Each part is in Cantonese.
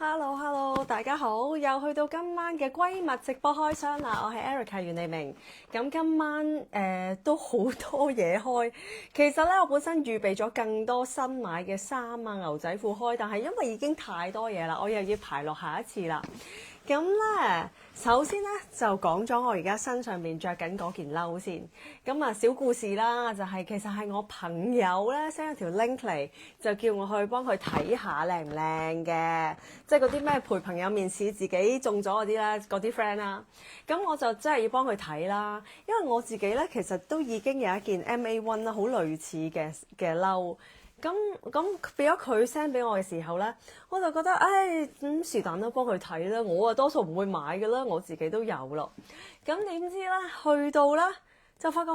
Hello，大家好，又去到今晚嘅閨蜜直播開箱啦！我係 Erica 袁利明。咁今晚都好多嘢開。其實咧，我本身預備咗更多新買嘅衫啊、牛仔褲開，但係因為已經太多嘢啦，我又要排落下一次啦。咁咧，首先咧就講咗我而家身上面着緊嗰件褸先。咁啊，小故事啦，就係其實係我朋友咧 send 一條 link 嚟，就叫我去幫佢睇下靚唔靚嘅，即係嗰啲咩陪朋友面試自己中咗嗰啲咧，嗰啲 friend 啦。咁我就真係要幫佢睇啦，因為我自己咧其實都已經有一件 MA1 啦，好類似嘅褸。咁俾咗佢 send 俾我嘅時候咧，我就覺得，是但啦，幫佢睇啦。我啊多數唔會買嘅啦，我自己都有咯。咁點知咧，去到咧就發覺，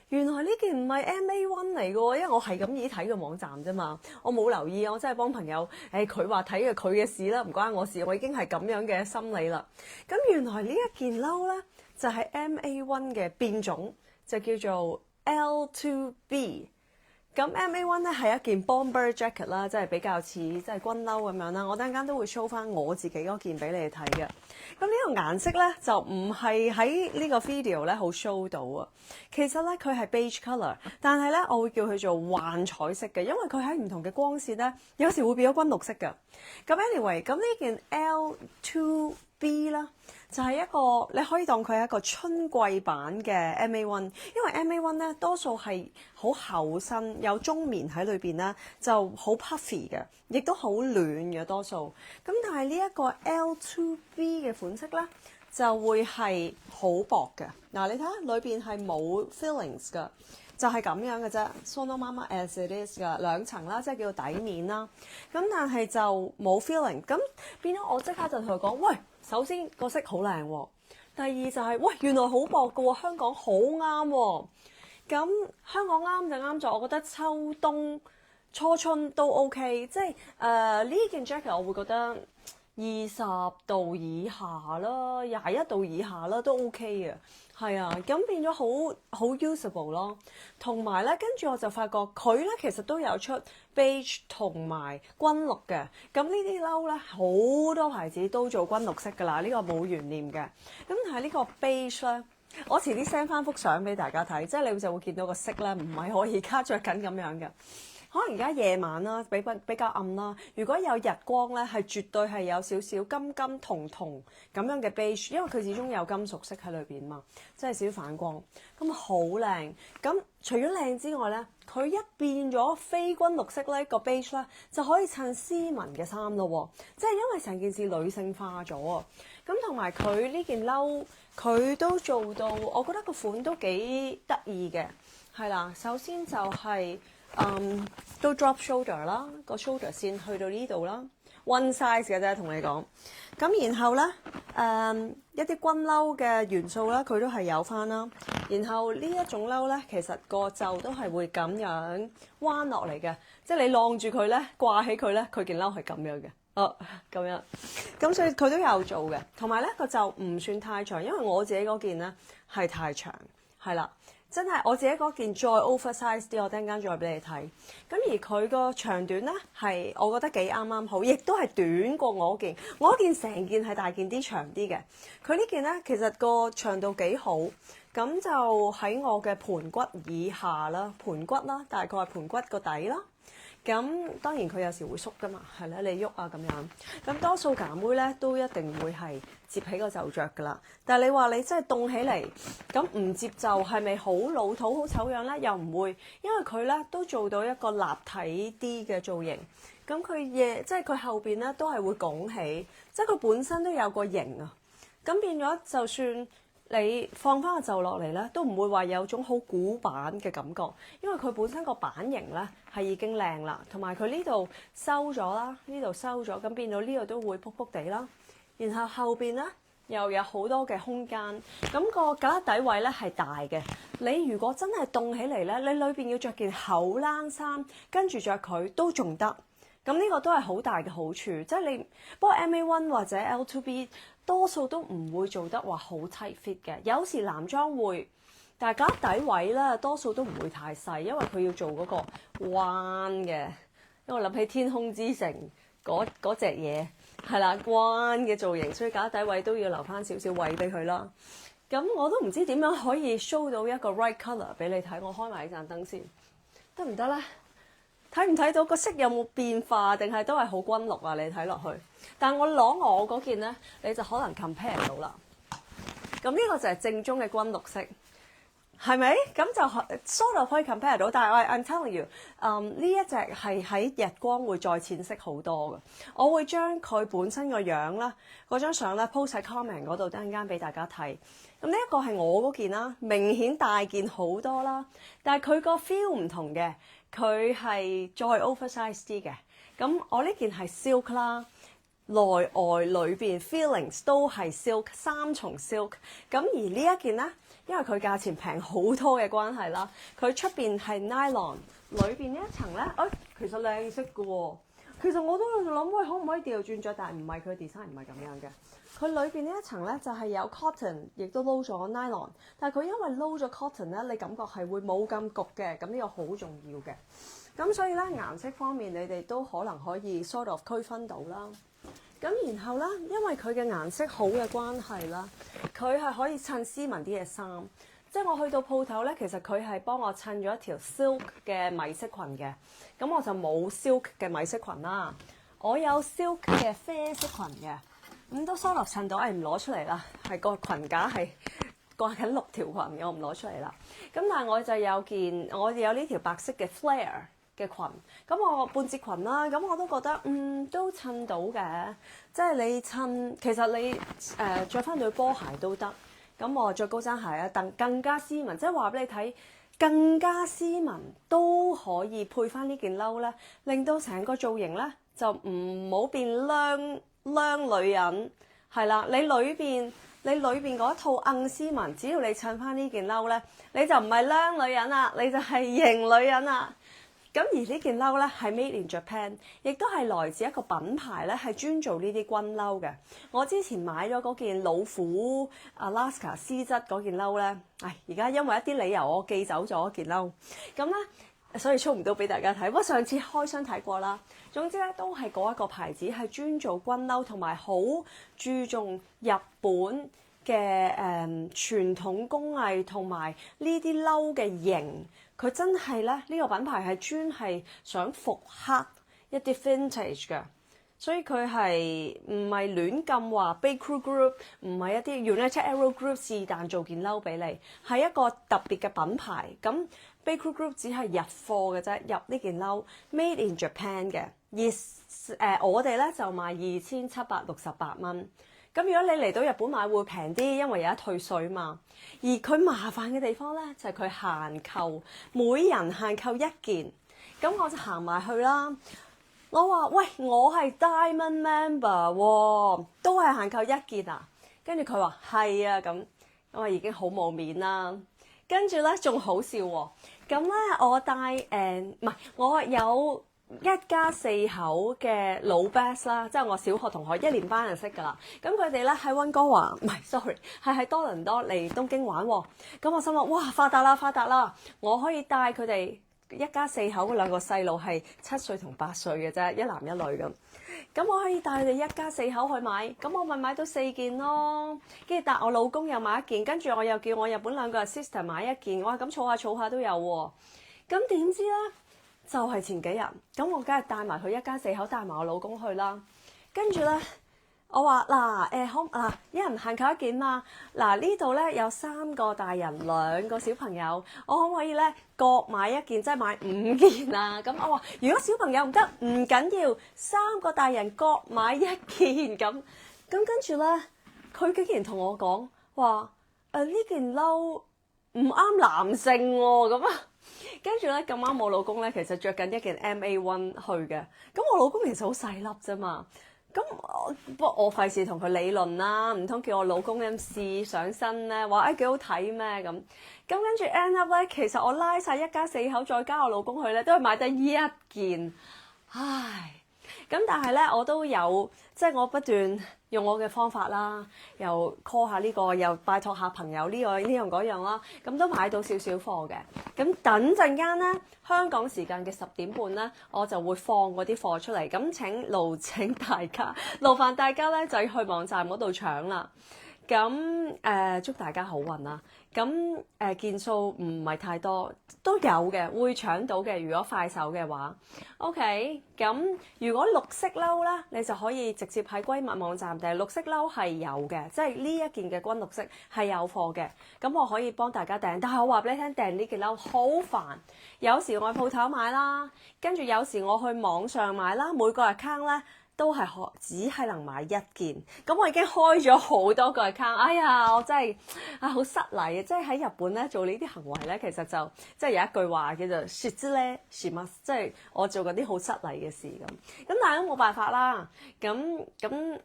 原來呢件唔係 MA1 嚟嘅喎，因為我係咁意睇個網站啫嘛，我冇留意，我真係幫朋友，佢話睇嘅佢嘅事啦，唔關我事，我已經係咁樣嘅心理啦。咁原來呢一件褸咧就係 MA1 嘅變種，就叫做 L2B。咁 MA1 咧係一件 bomber jacket 啦，即係比較似即係軍褸咁樣啦。我等陣間都會 show 翻我自己嗰件俾你哋睇嘅。咁呢個顏色咧就唔係喺呢個 video 咧好 show 到啊。其實咧佢係 beige colour，但係咧我會叫佢做幻彩色嘅，因為佢喺唔同嘅光線咧有時會變咗軍綠色嘅。咁 anyway， 咁呢件 L2B 啦。就係一個你可以當佢係一個春季版嘅 MA1，因為 MA1 咧多數係好厚身，有中棉喺裏邊咧，就好 puffy 嘅，亦都好暖嘅多數。咁但係呢一個 L2B 嘅款式咧，就會係好薄嘅。嗱，你睇下裏邊係冇 fillings 㗎，就係咁樣嘅啫。Sono Mama as it is 㗎，兩層啦，即係叫底面啦。咁但係就冇 filling，咁變咗我即刻就同佢講，喂！首先個色好靚喎，第二就係、喂原來好薄㗎喎，香港好啱喎。咁香港啱就啱咗，我覺得秋冬初春都 OK， 即係呢件 jacket 我會覺得20度以下啦，21度以下啦都 OK 嘅。係啊，咁變咗好 usable 咯。同埋咧，跟住我就發覺佢咧其實都有出 beige 同埋軍綠嘅。咁呢啲褸咧好多牌子都做軍綠色㗎啦，呢個冇懸念嘅。咁但係呢個 beige 咧，我遲啲 send 翻幅相俾大家睇，即係你就會見到個色咧唔係我而家着緊咁樣嘅。可能而家夜晚啦，比較暗啦。如果有日光咧，係絕對係有少少金金銅銅咁樣嘅 beige，因為佢始終有金屬色喺裏邊嘛，即係少少反光，咁好靚。咁除咗靚之外咧，佢一變咗非軍綠色咧，個 beige 咧就可以襯斯文嘅衫咯，即係因為成件事女性化咗啊。咁同埋佢呢件褸，佢都做到，我覺得個款都幾得意嘅，係啦。首先就係、都 drop shoulder 啦，個 shoulder 線去到呢度啦 ，one size 嘅啫，同你講。咁然後咧，一啲軍褸嘅元素咧，佢都係有翻啦。然後呢一種褸咧，其實個袖都係會咁樣彎落嚟嘅，即係你晾住佢咧，掛起佢咧，佢件褸係咁樣嘅。咁樣，咁所以佢都有做嘅。同埋咧，個袖唔算太長，因為我自己嗰件咧係太長，係啦。真係我自己嗰件再 oversize 啲，我等陣間再俾你睇。咁而佢個長短咧係我覺得幾啱啱好，亦都係短過我嗰件。我嗰件成件係大件啲、長啲嘅。佢呢件咧其實個長度幾好，咁就喺我嘅盤骨以下啦，盤骨啦，大概係盤骨個底啦。咁當然佢有時會縮噶嘛，係啦，你喐啊咁樣。咁多數㗎妹咧都一定會係摺起個袖着噶啦。但係你話你真係凍起嚟，咁唔摺袖係咪好老土、好醜樣咧？又唔會，因為佢咧都做到一個立體啲嘅造型。咁佢即係佢後邊咧都係會拱起，即係佢本身都有個型啊。咁變咗就算你放翻個袖落嚟咧，都唔會話有種好古板嘅感覺，因為佢本身個版型咧係已經靚啦，同埋佢呢度收咗啦，呢度收咗，咁變到呢度都會卜卜地啦。然後後邊咧又有好多嘅空間，咁個架底位咧係大嘅。你如果真係凍起嚟咧，你裏邊要着件厚冷衫，跟住着佢都仲得。咁呢個都係好大嘅好處，即係你不過 MA1 或者 L2B 多數都唔會做得話好 tight fit 嘅，有時男裝會，但係架底位咧多數都唔會太細，因為佢要做嗰個彎嘅。因為我諗起天空之城嗰隻嘢，係啦，關嘅造型，所以架底位都要留翻少少位俾佢啦。咁我都唔知點樣可以 show 到一個 right colour 俾你睇。我開埋呢盞燈先，得唔得咧？睇唔睇到個色有冇變化，定係都係好均綠啊？你睇落去，但我攞我嗰件咧，你就可能 compare 到啦。咁呢個就係正宗嘅均綠色。係咪？咁就 sort of 可以 compare 到，但係I'm telling you，呢一隻係喺日光會再淺色好多嘅。我會將佢本身個樣啦，嗰張相咧 post 喺 comment 嗰度，等陣間俾大家睇。咁呢一個係我嗰件啦，明顯大件好多啦，但係佢個 feel 唔同嘅，佢係再 oversize 啲嘅。咁我呢件係 silk 啦。內外裏邊 feelings 都係 silk， 三重 silk。咁而呢一件咧，因為佢價錢平好多嘅關係啦，佢出邊係 nylon， 裏邊呢一層咧，其實靚色嘅喎。其實我都喺度諗，喂，可唔可以調轉着？但係唔係，佢 design 唔係咁樣嘅。佢裏邊呢一層咧就係有 cotton， 亦都撈咗 nylon。但係佢因為撈咗 cotton 咧，你感覺係會冇咁焗嘅。咁呢個好重要嘅。咁所以咧顏色方面，你哋都可能可以 sort of 區分到啦。咁然後啦，因為佢嘅顏色好嘅關係啦，佢係可以襯斯文啲嘅衫。即係我去到鋪頭咧，其實佢係幫我襯咗一條 silk 嘅米色裙嘅。咁我就冇 silk 嘅米色裙啦，我有 silk 嘅啡色裙嘅。咁都 sort of 襯到，唔攞出嚟啦，係個裙架係掛緊6條裙嘅，我唔攞出嚟啦。咁但係我就有呢條白色嘅 flare嘅裙，咁我半截裙啦，咁我都覺得都襯到嘅，即係你襯，其實你著翻對波鞋都得，咁我着高踭鞋啊，更加斯文，即係話俾你睇，更加斯文都可以配翻呢件褸咧，令到成個造型咧就唔好變娘女人，係啦，你裏邊嗰套硬斯文，只要你襯翻呢件褸咧，你就唔係娘女人啦，你就係型女人啦。咁而呢件褸咧係 made in Japan， 亦都係來自一個品牌咧，係專做呢啲軍褸嘅。我之前買咗嗰件老虎 Alaska 絲質嗰件褸咧，而家因為一啲理由我寄走咗件褸，咁咧所以 show 唔到俾大家睇。不過上次開箱睇過啦。總之咧都係嗰一個牌子，係專做軍褸，同埋好注重日本嘅傳統工藝同埋呢啲褸嘅型。佢真係咧，呢個品牌係專係想復刻一啲 vintage 嘅，所以佢係唔係亂咁話 Bakery Group， 唔係一啲 United Arrow Group 是但做件褸俾你，係一個特別嘅品牌。咁 Bakery Group 只係入貨嘅啫，入呢件褸 Made in Japan 嘅，而我哋咧就賣2768蚊。咁如果你嚟到日本買會平啲，因為有得退稅嘛。而佢麻煩嘅地方咧就係佢限購，每人限購1件。咁我就行埋去啦。我話：喂，我係 Diamond Member 喎，都係限購1件啊。跟住佢話係啊，咁我已經好冇面啦。跟住咧仲好笑喎。咁咧我帶唔係我有1家4口嘅老 best 啦，即係我小學同學1年班人識㗎啦。咁佢哋咧喺溫哥華，唔係 sorry，係喺多倫多嚟東京玩喎。咁我心諗哇，發達啦發達啦！我可以帶佢哋1家4口嗰2個細路係7歲同8歲嘅啫，一男一女咁。咁我可以帶佢哋1家4口去買，咁我咪買到4件咯。跟住但我老公又買1件，跟住我又叫我日本2個 sister 買1件。哇，咁儲下都有喎。咁點知咧？就係前幾日，咁我梗係帶埋佢1家4口，帶埋我老公去啦。跟住咧，我話一人限購1件嘛。呢度咧有3個大人2個小朋友，我可唔可以咧各買1件，即係買5件啊？咁我話如果小朋友唔得，唔緊要，3個大人各買1件咁。跟住咧，佢竟然同我講話呢件褸唔啱男性喎咁啊！跟住咧咁啱我老公咧其實着緊一件 MA1 去嘅，咁我老公其實好細粒啫嘛，咁不過我費事同佢理論啦，唔通叫我老公咁試上身咧，話幾好睇咩咁？跟住 end up 咧，其實我拉晒1家4口再加我老公去咧，都係買得1件，唉！咁但係咧，我都有即係我不斷用我嘅方法啦，又 call 下呢個，又拜託下朋友呢個呢樣嗰樣啦，咁都買到少少貨嘅。咁等陣間咧，香港時間嘅10點半咧，我就會放嗰啲貨出嚟。咁請大家，勞煩大家咧就要去網站嗰度搶啦。咁祝大家好運啦！咁件數唔係太多，都有嘅，會搶到嘅。如果快手嘅話，OK。咁如果綠色褸咧，你就可以直接喺閨蜜網站訂。綠色褸係有嘅，即係呢一件嘅軍綠色係有貨嘅。咁我可以幫大家訂，但係我話俾你聽，訂呢件褸好煩。有時我去鋪頭買啦，跟住有時我去網上買啦，每個 account 咧，都係只係能買一件，咁我已經開咗好多個 account。哎呀，我真係好失禮啊！即係喺日本咧做呢啲行為咧，其實就即係有一句話叫做說之咧是乜，即係我做嗰啲好失禮嘅事咁。咁但係都冇辦法啦。咁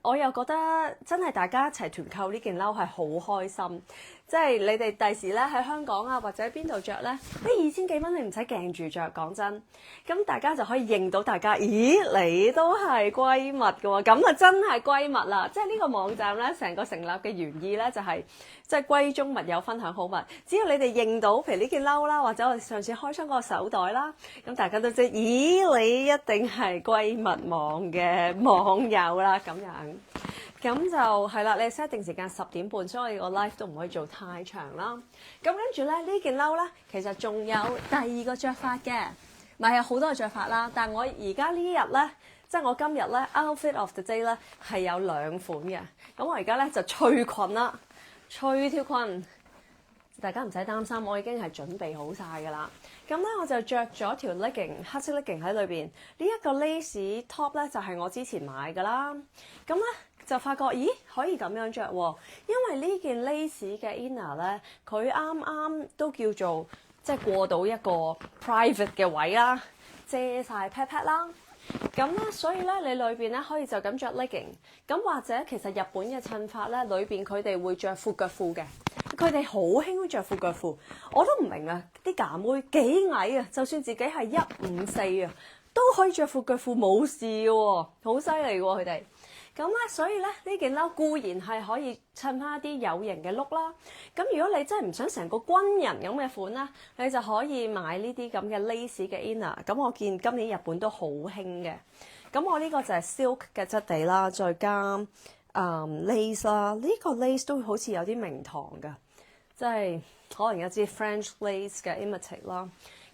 我又覺得真係大家一齊團購呢件褸係好開心。即係你哋第時咧喺香港啊或者邊度着咧，呢2000幾蚊你唔使鏡住着，講真。咁大家就可以認到大家，咦你都係閨蜜㗎喎，咁啊真係閨蜜啦！即係呢個網站咧，成個成立嘅原意咧就係即係閨中密友分享好物。只要你哋認到，譬如呢件褸啦，或者我哋上次開箱嗰個手袋啦，咁大家都知，咦你一定係閨蜜網嘅網友啦，咁樣。咁就係啦，你 set 定時間10點半，所以我個 live 都唔可以做太長啦。咁跟住咧，呢件褸咧，其實仲有第二個着法嘅，咪有好多個着法啦。但係我而家呢日咧，即係我今日咧 outfit of the day 咧係有2款嘅。咁我而家咧就除裙啦，除條裙，大家唔使擔心，我已經係準備好晒㗎啦。咁咧我就着咗條 legging 黑色 legging 喺裏邊，呢一個 lace top 咧就係我之前買㗎啦。咁咧就發覺，咦可以咁樣着喎，因為呢件 lace 嘅 inner 咧，佢啱啱都叫做即係過到一個 private 嘅位啦，遮晒 pat pat 啦。咁咧，所以咧你裏邊咧可以就咁着 legging， 咁或者其實日本嘅襯法咧，裏邊佢哋會着闊腳褲嘅，佢哋好興着闊腳褲，我都唔明啊！啲㗎妹幾矮啊，就算自己係154啊，都可以着闊腳褲冇事嘅喎，好犀利喎佢哋。咁咧，所以咧呢件褸固然係可以襯翻一啲有型嘅 look 啦。咁如果你真係唔想成個軍人咁嘅款咧，你就可以買呢啲咁嘅 lace 嘅 inner。咁我見今年日本都好興嘅。咁我呢個就係 silk 嘅質地啦，再加lace 啦。呢個 lace 都好似有啲名堂㗎，即係可能有支 French lace 嘅 imitate 啦。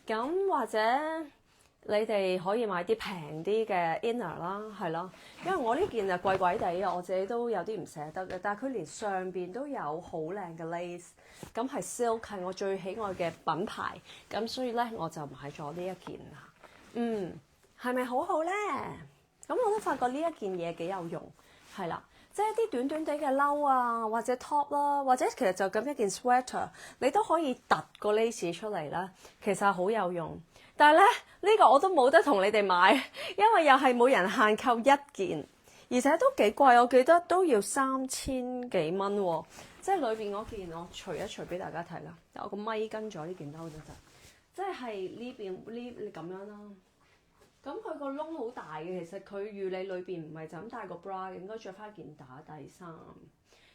咁或者你哋可以買啲平啲嘅 inner 啦，係咯，因為我呢件就貴貴地啊，我自己都有啲唔捨得嘅。但係佢連上邊都有好靚嘅 lace，咁係 silk 係我最喜愛嘅品牌，咁所以咧我就買咗呢一件啦。係咪好好咧？咁我都發覺呢一件嘢幾有用，係啦，即係一啲短短地嘅褸啊，或者 top 啦，或者其實就咁一件 sweater，你都可以突個 lace 出嚟啦，其實好有用。但係咧，呢個我都冇得同你哋買，因為又係每人限購1件，而且都幾貴，我記得都要3000幾蚊喎。即係裏邊嗰件，我除一除俾大家睇啦。有個咪跟咗呢件褸就得，即係呢邊呢咁樣啦。咁佢個窿好大嘅，其實佢預你裏邊唔係就咁帶個 bra， 應該着翻件打底衫。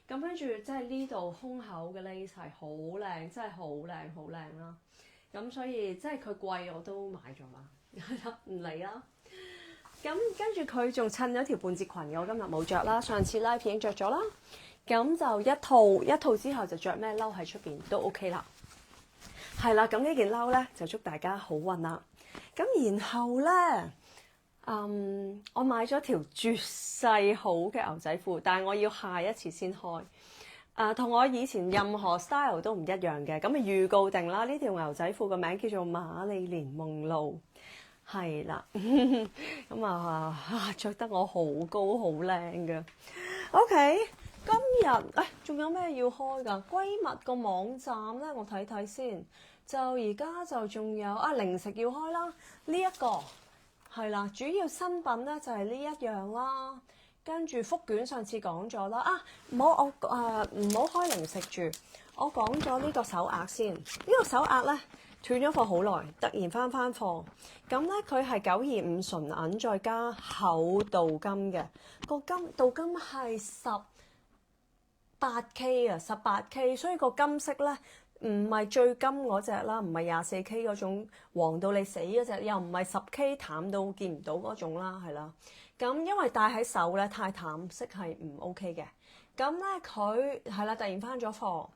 咁跟住即係呢度胸口嘅 lace 係好靚，真係好靚好靚啦。咁所以即係佢貴我都買咗啦，係啦，唔理啦。咁跟住佢仲襯咗條半截裙嘅，我今日冇着啦，上次 live 已經着咗啦。咁就一套之後就着咩褸喺出邊都 OK 啦。係啦，咁呢件褸咧就祝大家好運啦。咁然後咧，我買咗條絕世好嘅牛仔褲，但係我要下一次先開。同我以前任何 style 都唔一樣嘅，咁預告定啦。呢條牛仔褲個名叫做瑪麗蓮夢露，係啦，咁着得我好高好靚嘅。OK，今日仲有咩要開㗎？閨蜜個網站咧，我睇睇先。就而家就仲有零食要開啦，呢一個係啦，主要新品咧就係呢一樣啦。跟住福卷上次講咗啦，唔好開零食住，我講咗呢個手鐲先。呢個手鐲咧，斷咗貨好耐，突然翻貨。咁咧佢係925純銀再加厚鍍金嘅，個鍍金係18K 啊，18K，所以個金色咧唔係最金嗰隻啦，唔係24K 嗰種黃到你死嗰隻，又唔係10K 淡到見唔到嗰種啦，係啦。咁因為戴喺手咧太淡色係唔 OK 嘅。咁咧佢係啦，突然翻咗貨。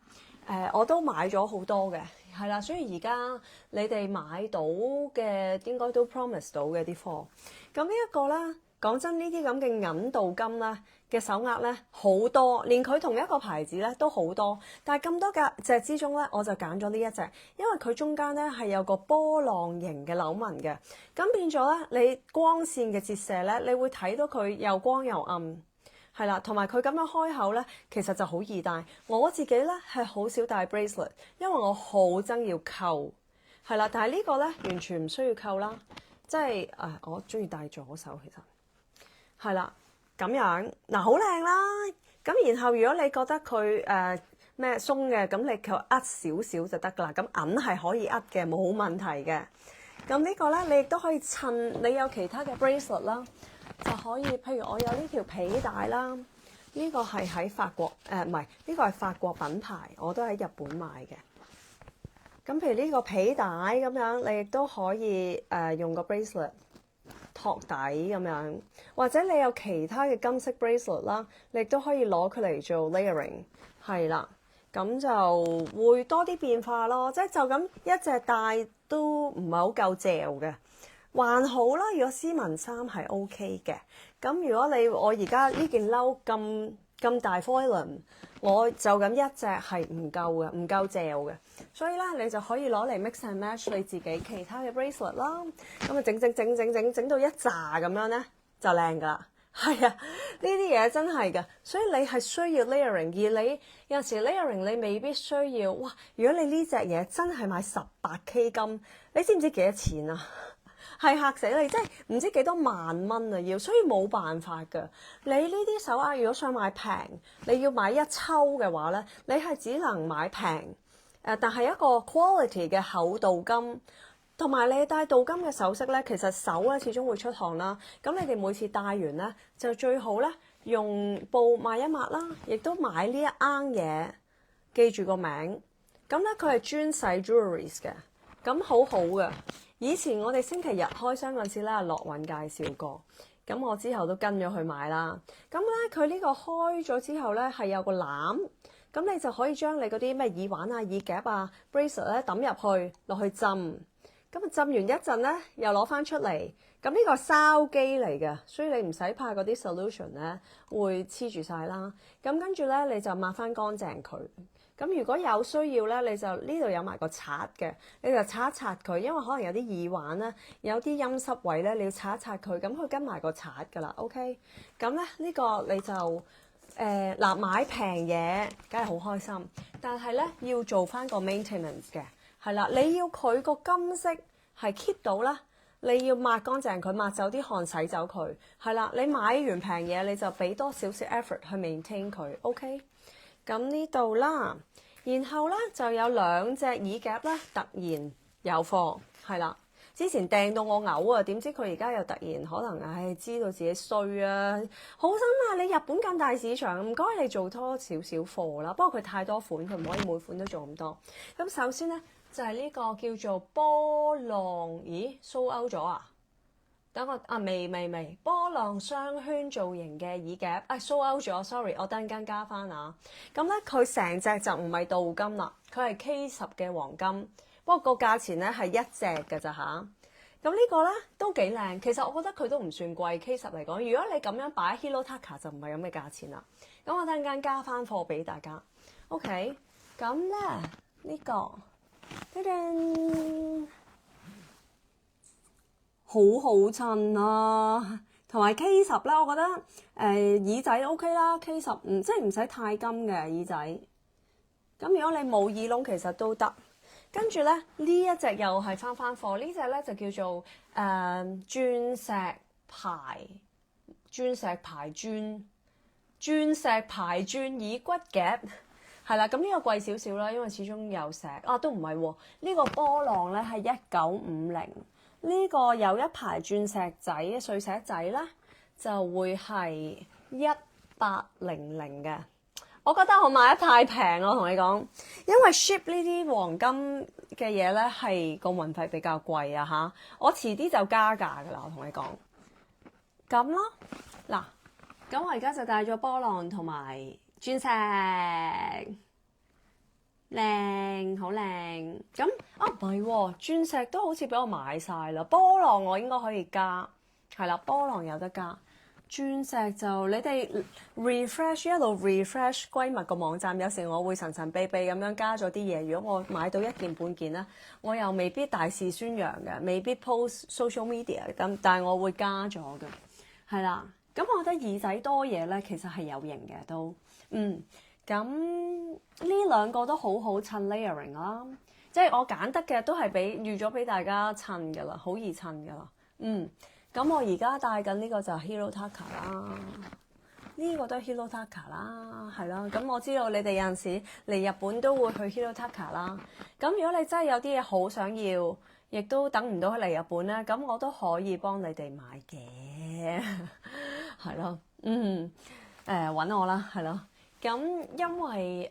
我都買咗好多嘅，係啦，所以而家你哋買到嘅應該都 promise 到嘅啲貨。咁呢一個咧，講真呢啲咁嘅銀鍍金咧嘅手鐲咧好多，連佢同一個牌子咧都好多。但係咁多隻之中咧，我就揀咗呢一隻，因為佢中間咧係有個波浪形嘅扭紋嘅，咁變咗咧你光線嘅折射咧，你會睇到佢又光又暗。係啦，同埋佢咁樣開口咧，其實就好易戴。我自己咧係好少戴 bracelet，因為我好憎要扣。係啦，但係呢個咧完全唔需要扣啦，即係我中意戴左手其實。係啦，咁樣嗱好靚啦。咁然後如果你覺得佢咩鬆嘅，咁你就扼少少就得㗎啦。咁銀係可以扼嘅，冇問題嘅。咁呢個咧，你亦都可以襯你有其他嘅 bracelet 啦。就可以，譬如我有呢條皮帶啦，呢個係喺法國唔係，呢個係法國品牌，我都喺日本買嘅。咁譬如呢個皮帶咁樣，你亦都可以用個 bracelet 托底咁樣，或者你有其他嘅金色 bracelet 啦，你亦都可以攞佢嚟做 layering， 係啦，咁就會多啲變化咯。即係就咁一隻戴都唔係好夠嚼嘅。還好啦，如果絲紋衫係 OK 嘅。咁如果我而家呢件褸咁大 foil， 我就咁一隻係唔夠嘅，唔夠嚼嘅。所以咧，你就可以攞嚟 mix and match 你自己其他嘅 bracelet 啦。咁啊整到一紮咁樣咧，就靚噶啦。係啊，呢啲嘢真係㗎。所以你係需要 layering， 而你有陣時 layering 你未必需要。哇！如果你呢隻嘢真係買18K 金，你知唔知幾多錢啊？係嚇死你，即係唔知幾多萬蚊啊要，所以冇辦法㗎。你呢啲手鐲如果想買平，你要買一抽嘅話咧，你係只能買平但係一個 quality 嘅厚鍍金，同埋你戴鍍金嘅首飾咧，其實手咧始終會出汗啦。咁你哋每次戴完咧，就最好咧用布抹一抹啦，亦都買呢一罌嘢，記住個名。咁咧佢係專洗 jewelries 嘅，咁好好嘅。以前我哋星期日開箱嗰陣時咧，樂韻介紹過，咁我之後都跟咗去買啦。咁咧佢呢個開咗之後咧係有個籃，咁你就可以將你嗰啲咩耳環啊、耳夾啊、bracelet 咧抌入去落去浸，咁啊浸完一陣咧又攞翻出嚟。咁呢個燒機嚟嘅，所以你唔使怕嗰啲 solution 咧會黐住晒啦。咁跟住咧你就抹翻乾淨佢。咁如果有需要咧，你就呢度有埋個刷嘅，你就擦一擦佢，因為可能有啲耳環咧，有啲陰濕位咧，你要擦一擦佢，咁佢跟埋個刷噶啦 ，OK？咁咧呢個你就買平嘢，梗係好開心，但係咧要做翻個 maintenance 嘅，係啦，你要佢個金色係 keep 到啦，你要抹乾淨佢，抹走啲汗，洗走佢，係啦，你買完平嘢你就俾多少少 effort 去 maintain 佢 ，OK？咁呢度啦，然後咧就有2隻耳夾咧，突然有貨，係啦。之前訂到我嘔啊，點知佢而家又突然可能知道自己衰啊，好心啊！你日本咁大市場，唔該你做多少少貨啦。不過佢太多款，佢唔可以每款都做咁多。咁首先咧就係呢個叫做波浪，咦sold out咗啊？等我未波浪雙圈造型嘅耳夾sold out咗 sorry， 我等間加翻啊。咁咧佢成隻就唔係鍍金啦，佢係 K10嘅黃金，不過個價錢咧係一隻㗎咋吓。咁呢個咧都幾靚，其實我覺得佢都唔算貴 K10 嚟講。如果你咁樣擺 Hirotaka 就唔係咁嘅價錢啦。咁我等間加翻貨俾大家。OK， 咁咧呢個叮叮好好襯啊，同埋 K10啦，我覺得耳仔 OK 啦，K10即係唔使太金嘅耳仔。咁如果你冇耳窿，其實都得。跟住咧呢一隻又係翻貨，呢隻咧就叫做鑽石牌鑽耳骨夾。係啦，咁呢個貴少少啦，因為始終有石啊，都唔係喎。呢個波浪咧係1950，呢個有一排鑽石仔、碎石仔咧就會係1800嘅。我覺得我買得太平咯，我同你講，因為 ship 呢啲黃金嘅嘢咧係個運費比較貴啊嚇。我遲啲就加價噶啦，我同你講。咁咯，嗱，咁我而家就帶咗波浪同埋鑽石，靚，好靚。咁啊唔係喎，鑽石都好似俾我買晒啦，波浪我應該可以加，係啦，波浪有得加。鑽石就你哋 refresh 一路 refresh 閨蜜個網站，有時我會神神秘秘咁樣加咗啲嘢。如果我買到一件半件咧，我又未必大肆宣揚嘅，未必 post social media 咁，但係我會加咗嘅，係啦。咁我覺得耳仔多嘢咧，其實係有型嘅都，咁呢兩個都好好襯 layering 啦，即係我揀得嘅都係預咗俾大家襯㗎啦，好易襯㗎啦，咁我而家戴緊呢個就係 Hirotaka 啦，呢個都係 Hirotaka 啦，係啦。咁我知道你哋有陣時嚟日本都會去 Hirotaka 啦。咁如果你真係有啲嘢好想要，亦都等唔到嚟日本咧，咁我都可以幫你哋買嘅，係咯，揾我啦，係咯。咁因為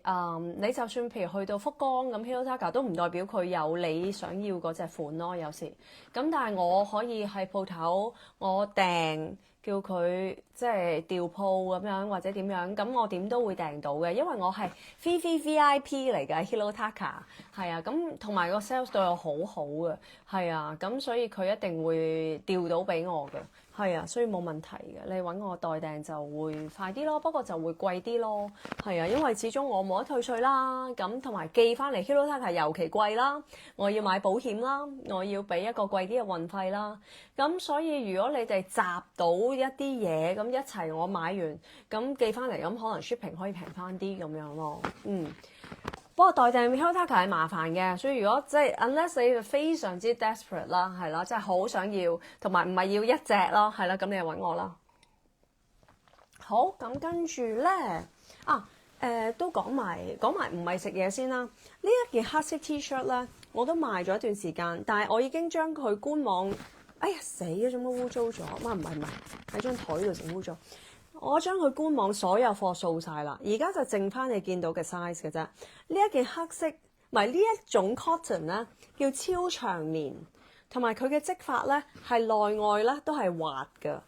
你就算譬如去到福岡咁 Hirotaka 都唔代表佢有你想要嗰隻款咯，有時。咁但係我可以喺鋪頭我訂，叫佢即係調鋪咁樣或者點樣，咁我點都會訂到嘅，因為我係 VIP 嚟嘅 Hirotaka，係啊，咁同埋個 sales 對我好好嘅，係啊，咁所以佢一定會調到俾我嘅。係啊，所以冇問題嘅。你揾我代訂就會快啲咯，不過就會貴啲咯。係啊，因為始終我冇得退稅啦，咁同埋寄翻嚟 Hirotaka 尤其貴啦，我要買保險啦，我要俾一個貴啲嘅運費啦。咁所以如果你哋集到一啲嘢，咁一齊我買完，咁寄翻嚟，咁可能 shipping 可以平翻啲咁樣咯。不過代訂 Hirotaka 係麻煩嘅，所以如果即係 unless 你非常之 desperate 啦，係啦，即係好想要，同埋唔係要一隻咯，係啦，咁你就揾我啦。好，咁跟住咧都講埋唔係食嘢先啦。呢一件黑色 T-shirt 咧，我都賣咗一段時間，但係我已經將佢官網，哎呀死啊！做乜污糟咗？唔係喺張台度整污糟。我將佢官網所有貨掃晒啦，而家就剩翻你見到嘅 size 嘅啫。呢一件黑色，唔係呢一種 cotton 咧，叫超長棉，同埋佢嘅織法咧係內外咧都係滑㗎。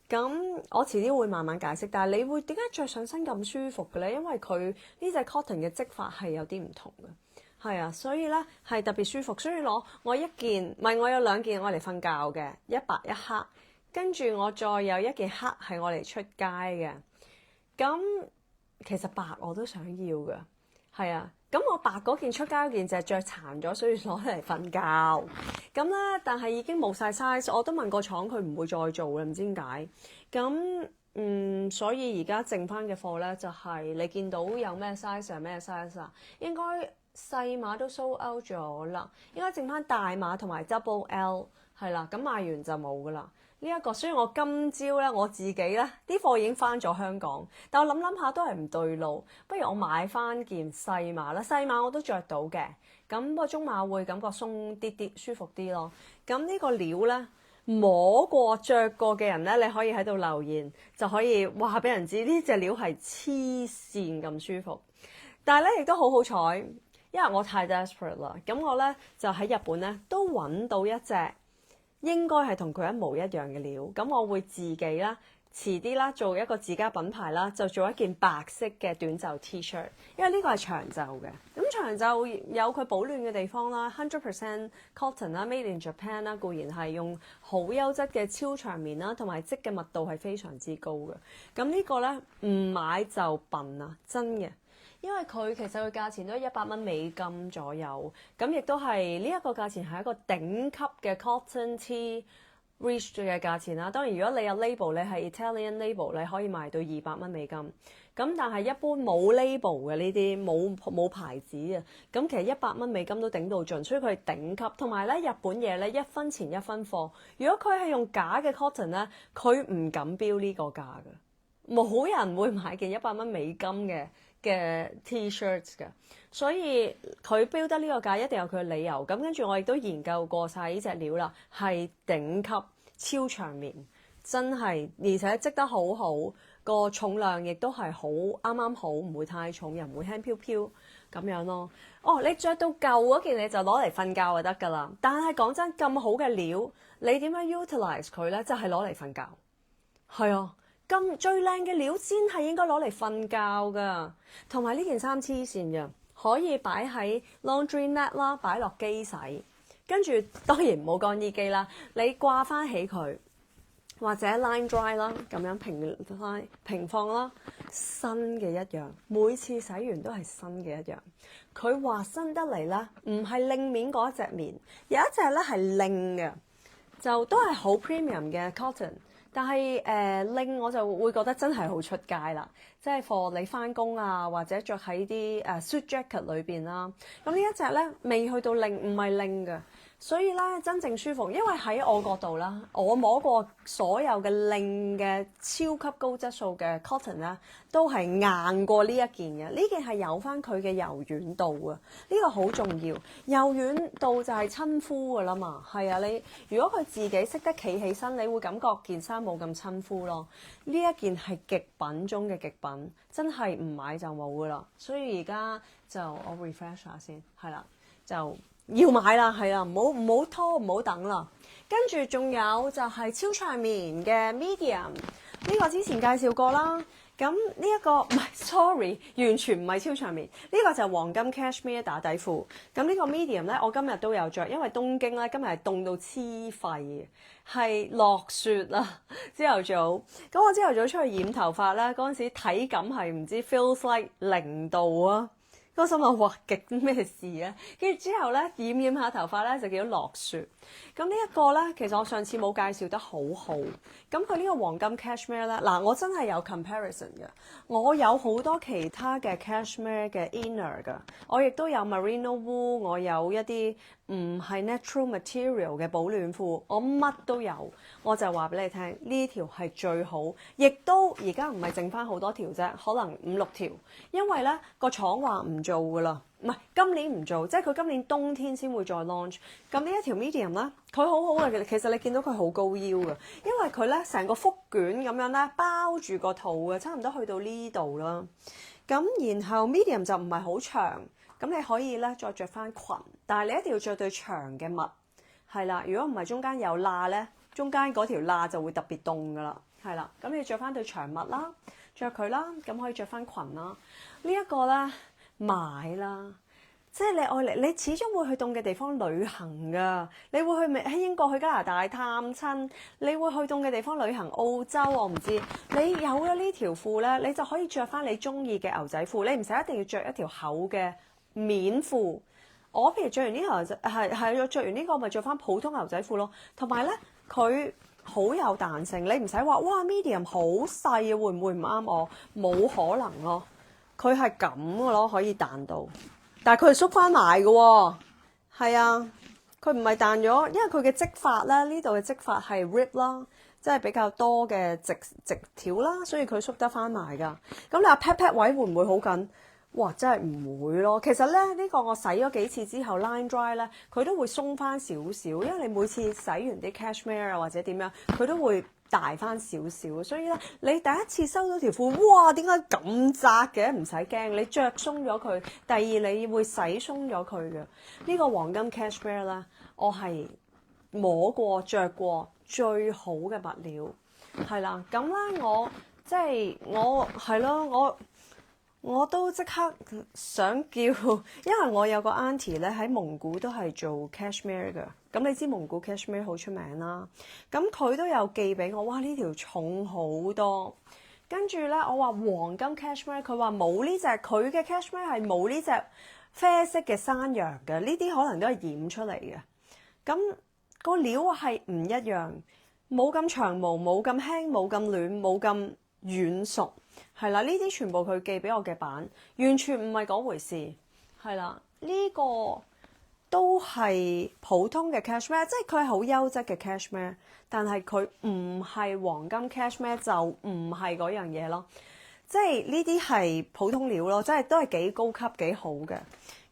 咁我遲啲會慢慢解釋，但係你會點解着上身咁舒服嘅咧？因為佢呢隻 cotton 嘅織法係有啲唔同嘅，係啊，所以咧係特別舒服。所以我一件，唔係我有兩件我嚟瞓覺嘅，一白一黑。跟住我再有一件黑係我嚟出街嘅，咁其實白我都想要嘅，係啊，咁我白嗰件出街嗰件就係着殘咗，所以攞嚟瞓覺。咁咧，但係已經冇晒 size，我都問過廠佢唔會再做啦，唔知點解。咁所以而家剩翻嘅貨咧就係你見到有咩 size 係咩 size 啊？應該細碼都 sold out 咗啦，應該剩翻大碼同埋 double L 係啦，咁賣完就冇噶啦。呢一個，所以我今朝咧我自己咧啲貨已經翻咗香港，但我諗下都係唔對路，不如我買翻件細碼啦。細碼我都着到嘅，咁個中碼會感覺鬆啲啲，舒服啲咯。咁呢個料咧摸過着過嘅人咧，你可以喺度留言，就可以話俾人知呢隻料係黐線咁舒服。但係咧亦都好好彩，因為我太 desperate 啦，咁我咧就喺日本咧都揾到一隻。應該係同佢一模一樣嘅料，咁我會自己啦，遲啲啦做一個自家品牌啦，就做一件白色嘅短袖 T-shirt， 因為呢個係長袖嘅，咁長袖有佢保暖嘅地方啦 ，100% cotton 啦 ，made in Japan 啦，固然係用好優質嘅超長棉啦，同埋織嘅密度係非常之高嘅，咁呢個咧唔買就笨啊，真嘅。因為佢其實佢價錢都係100蚊美金左右，咁亦都係呢一個價錢係一個頂級嘅 cotton tee reach 嘅價錢啦。當然如果你有 label，你係 Italian label，你可以賣到200蚊美金。咁但係一般冇 label 嘅呢啲冇牌子啊，咁其實100蚊美金都頂到盡，所以佢係頂級。同埋咧日本嘢咧1分錢1分貨，如果佢係用假嘅 cotton 咧，佢唔敢標呢個價㗎。冇人會買件100蚊美金嘅 T-shirts 嘅，所以佢標得呢個價一定有佢嘅理由。咁跟住我亦都研究過晒呢隻料啦，係頂級超長棉，真係而且織得好好，個重量亦都係好啱啱好，唔會太重，又唔會輕飄飄咁樣咯。哦，你着到舊嗰件你就攞嚟瞓覺就得㗎啦。但係講真，咁好嘅料，你點樣 utilize 佢呢？就係攞嚟瞓覺。係啊。咁最靚嘅料先係應該攞嚟瞓覺㗎，同埋呢件衫黐線嘅，可以擺喺 laundry net 啦，擺落機洗，跟住當然唔好乾衣機啦，你掛翻起佢，或者 line dry 啦，咁樣平放啦，新嘅一樣，每次洗完都係新嘅一樣。佢滑身得嚟啦，唔係拎面嗰一隻棉，有一隻咧係拎嘅，就都係好 premium 嘅 cotton。但係拎我就會覺得真係好出街啦，即係 for 你翻工啊，或者着喺啲suit jacket 裏邊啦。咁呢一隻咧未去到拎，唔係拎嘅，所以咧真正舒服。因為喺我角度啦，我摸過所有嘅拎嘅超級高質素嘅 cotton 咧，都係硬過呢一件嘅。呢件係有翻佢嘅柔軟度啊，呢個好重要。柔軟度就係親膚噶啦嘛，係啊，你如果佢自己識得企起身，你會感覺件衫冇咁親膚咯。呢一件係極品中嘅極品，真係唔買就冇噶啦。所以而家就我 refresh 下先，係啦，就要買啦，係啊，唔好拖，唔好等啦。跟住仲有就係超長棉嘅 medium， 呢個之前介紹過啦。咁呢一個唔係 sorry， 完全唔係超長棉，呢個就係黃金 cashmere 打底褲。咁呢個 medium 咧，我今日都有着，因為東京咧今日係凍到黐肺嘅，係落雪啦。朝頭早，咁我朝頭早出去染頭髮咧，嗰陣時體感係唔知 feels like 0度啊！嗰心諗哇極咩事啊！跟住之後咧染下頭髮咧就見到落雪。咁呢一個咧，其實我上次冇介紹得好好。咁佢呢個黃金 cashmere 咧，嗱我真係有 comparison 嘅。我有好多其他嘅 cashmere 嘅 inner 㗎，我亦都有 merino wool， 我有一啲唔係 natural material 嘅保暖褲，我乜都有。我就話俾你聽，呢條係最好，亦都而家唔係剩翻好多條啫，可能5、6條，因為咧個廠話唔做㗎啦。唔係今年唔做，即係佢今年冬天先會再 launch。咁呢一條 medium 咧，佢好好嘅，其實你見到佢好高腰嘅，因為佢咧成個腹卷咁樣咧包住個肚嘅，差唔多去到呢度啦。咁然後 medium 就唔係好長，咁你可以咧再着翻裙，但係你一定要着對長嘅襪，係啦。如果唔係中間有罅咧，中間嗰條罅就會特別凍噶啦，係啦。咁你着翻對長襪啦，着佢啦，咁可以着翻裙啦。呢一個咧。買啦，即係你愛嚟，你始終會去凍嘅地方旅行噶。你會去喺英國去加拿大探親，你會去凍嘅地方旅行澳洲，我唔知。你有咗呢條褲咧，你就可以着翻你中意嘅牛仔褲，你唔使一定要着一條厚嘅棉褲。我譬如着完呢條係着完呢個咪着翻普通牛仔褲咯。同埋咧，佢好有彈性，你唔使話哇 medium 好細啊，會唔會唔啱我？冇可能咯。佢係咁嘅咯，可以彈到，但係佢係縮翻埋嘅喎，係啊，佢唔係彈咗，因為佢嘅織法咧，呢度嘅織法係 rib 啦，即係比較多嘅直條啦，所以佢縮得翻埋㗎。咁你話 pat 位會唔會好緊？哇，真係唔會咯。其實咧，呢個我洗咗幾次之後 line dry 咧，佢都會鬆翻少少，因為你每次洗完啲 cashmere 啊或者點樣，佢都會大翻少少，所以咧你第一次收到條褲，哇，點解咁窄嘅？唔使驚，你着鬆咗佢。第二你會洗鬆咗佢嘅。呢個黃金 cashmere 咧，我係摸過着過最好嘅物料，係啦。咁咧我即係我係咯，我都即刻想叫，因為我有個 auntie 咧喺蒙古都係做 cashmere 嘅，咁你知蒙古 cashmere 好出名啦，咁佢都有寄俾我，哇呢條重好多，跟住咧我話黃金 cashmere， 佢話冇呢隻，佢嘅 cashmere 係冇呢隻啡色嘅山羊嘅，呢啲可能都係染出嚟嘅，咁個料係唔一樣，冇咁長毛，冇咁輕，冇咁暖，冇咁軟熟。係啦，呢啲全部佢寄俾我嘅版，完全唔係嗰回事。係啦，呢個都係普通嘅 cashmere，即係佢係好優質嘅 cashmere，但係佢唔係黃金 cashmere，就唔係嗰樣嘢咯。即係呢啲係普通料咯，即係都係幾高級幾好嘅。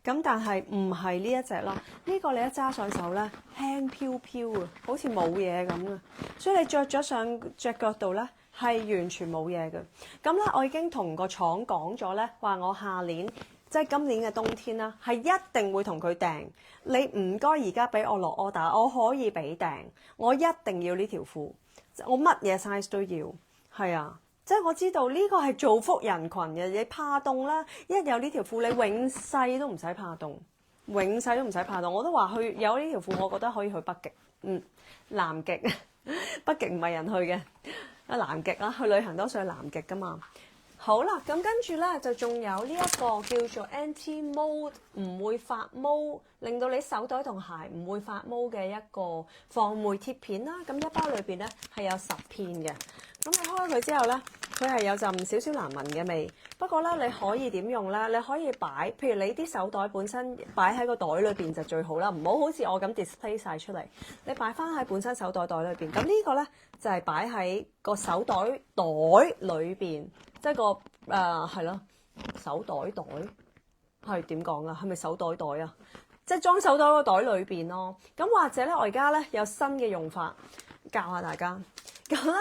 咁但係唔係呢一隻咯，呢個你一揸上手咧，輕飄飄啊，好似冇嘢咁啊，所以你着咗上隻腳度咧係完全冇嘢嘅。咁咧我已經同個廠講咗咧，話我下年即係今年嘅冬天啦，係一定會同佢訂。你唔該而家俾我落 order，我可以俾訂，我一定要呢條褲，我乜嘢 size 都要，係啊。即係我知道呢個係造福人群嘅，你怕凍啦，一有呢條褲你永世都唔使怕凍，永世都唔使怕凍。我都話去有呢條褲，我覺得可以去北極，南極，北極唔係人去嘅，南極啦，去旅行多數去南極㗎嘛。好啦，咁跟住咧就仲有呢一個叫做 anti-mold， 唔會發毛，令到你手袋同鞋唔會發毛嘅一個防霉貼片啦。咁一包裏邊咧係有10片嘅。咁你開佢之後咧，佢係有陣少少難聞嘅味。不過咧，你可以點用咧？你可以擺，譬如你啲手袋本身擺喺個袋裏邊就最好啦，唔好好似我咁 display 晒出嚟。你擺翻喺本身手袋袋裏邊。咁呢個咧就係擺喺個手袋袋裏邊，即係個係咯手袋袋係點講啊？係咪手袋袋啊？即係裝手袋個袋裏邊咯。咁或者咧，我而家咧有新嘅用法教下大家。咁咧，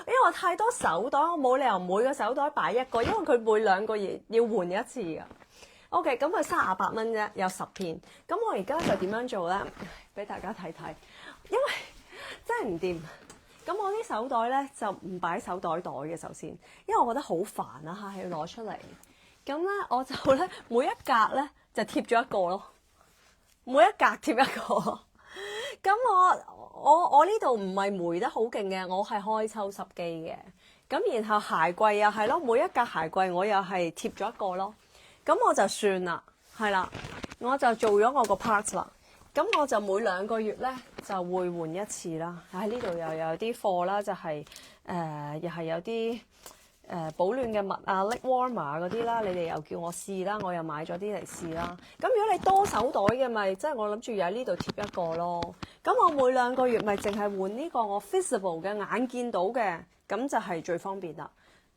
因為我太多手袋，我冇理由每個手袋擺一個，因為佢每2個月要換一次㗎。OK，咁佢38蚊啫，有10片。咁我而家就點樣做咧？俾大家睇睇，因為真係唔掂。咁我啲手袋咧就唔擺手袋袋嘅，首先，因為我覺得好煩啊，係要攞出嚟。咁咧我就咧每一格咧就貼咗一個咯，每一格貼一個。咁我呢度唔係霉得好勁嘅，我係開抽濕機嘅。咁然後鞋櫃又係咯，每一格鞋櫃我又係貼咗一個咯。咁我就算啦，係啦，我就做咗我個 part 啦。咁我就每2個月咧就會換一次啦。喺呢度又有啲貨啦，就係又係有啲保暖嘅襪啊 leg warmer 嗰啲啦，你哋又叫我試啦，我又買咗啲嚟試啦。咁如果你多手袋嘅咪，即係我諗住又喺呢度貼一個咯。咁我每2個月咪淨係換呢個我 visible 嘅眼見到嘅，咁就係最方便啦。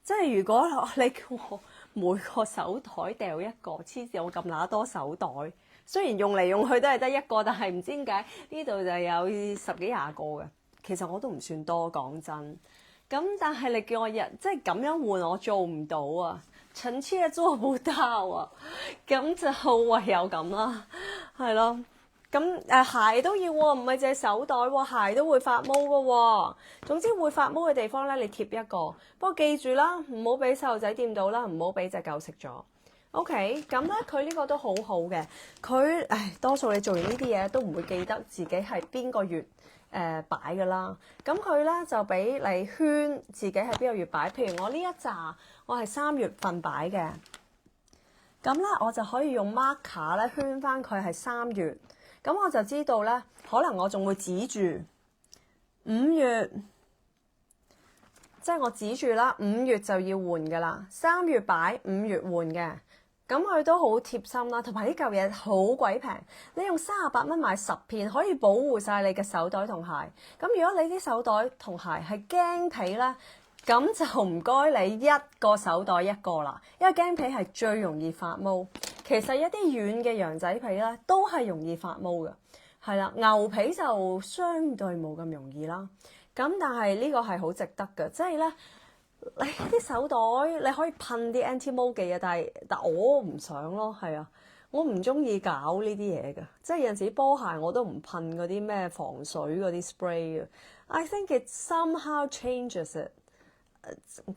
即係如果你叫我每個手袋掉一個，黐線我咁乸多手袋，雖然用嚟用去都係得一個，但係唔知點解呢度就有10幾20個嘅。其實我都唔算多，講真。咁但係你叫我即係咁樣換，我做唔到啊，臣妾做不到啊，咁就唯有咁啦，係咯。咁鞋都要喎，唔係淨係手袋喎，鞋都會發毛㗎喎。總之會發毛嘅地方咧，你貼一個。不過記住啦，唔好俾細路仔掂到啦，唔好俾隻狗食咗。OK，咁咧佢呢個都好好嘅。佢多數你做完呢啲嘢都唔會記得自己係邊個月擺㗎啦。咁佢咧就俾你圈自己係邊個月擺。譬如我呢一紮，我係3月份擺嘅。咁咧我就可以用 marker 咧圈翻佢係3月。咁我就知道咧，可能我仲會指住5月，即係我指住啦，5月就要換噶啦，3月擺5月換嘅。咁佢都好貼心啦，同埋呢嚿嘢好鬼平，你用38蚊買10片，可以保護晒你嘅手袋同鞋。咁如果你啲手袋同鞋係驚皮咧，咁就唔該你一個手袋一個啦，因為驚皮係最容易發毛。其實一啲軟嘅羊仔皮咧都係容易發毛嘅，係啦，牛皮就相對冇咁容易啦。咁但係呢個係好值得嘅，即係咧你啲手袋你可以噴啲 anti-mold 嘅嘢，但我唔想咯，係啊，我唔中意搞呢啲嘢嘅，即係有陣時波鞋我都唔噴嗰啲咩防水嗰啲 spray 嘅。I think it somehow changes it。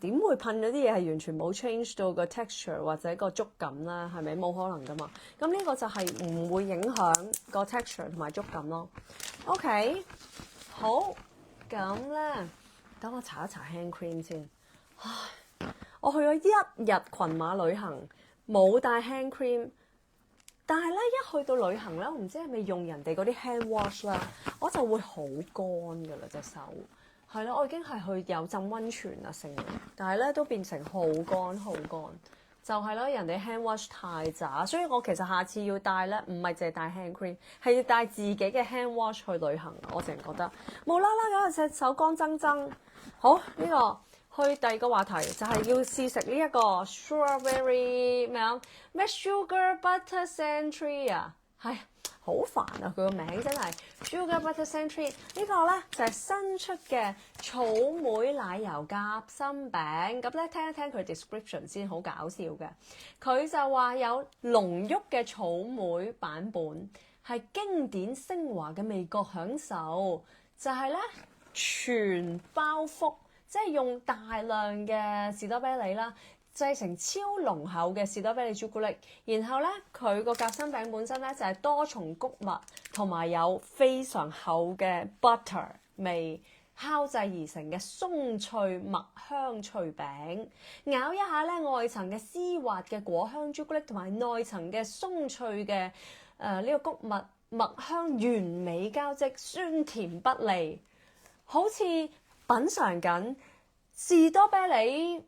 點會噴咗啲嘢係完全冇 change 到個 texture 或者個觸感啦？係咪冇可能噶嘛？咁呢個就係唔會影響個 texture 同埋觸感咯。OK， 好，咁咧，等我搽一搽 hand cream 先。唉，我去咗1日群馬旅行，冇帶 hand cream，但係咧一去到旅行咧，我唔知係咪用人哋嗰啲 hand wash 啦，我就會好乾噶啦隻手。係咯，我已經係去有浸溫泉啦，成，但係咧都變成好乾好乾，就係咯，人哋 hand wash 太渣，所以我其實下次要帶咧，唔係淨係帶 hand cream，係要帶自己嘅 hand wash 去旅行。我淨係覺得無啦啦嗰隻手乾爭爭。好，呢個去第二個話題就係要試食呢一個 strawberry 咩啊咩 sugar butter century 啊，係好煩啊！佢個名真係 sugar butter century。呢個咧就係新出嘅草莓奶油夾心餅。咁咧聽一聽佢 description 先，好搞笑嘅。佢就話有濃郁嘅草莓版本，係經典升華嘅味覺享受，就係咧全包覆，即係用大量嘅士多啤梨啦，製成超濃厚嘅士多啤梨朱古力，然後咧佢個夾心餅本身咧就係多重穀物同埋有非常厚嘅 butter 味烤製而成嘅鬆脆麥香脆餅，咬一下咧外層嘅絲滑嘅果香朱古力同埋內層嘅鬆脆嘅呢個穀物麥香完美交織，酸甜不膩，好似品嚐緊士多啤梨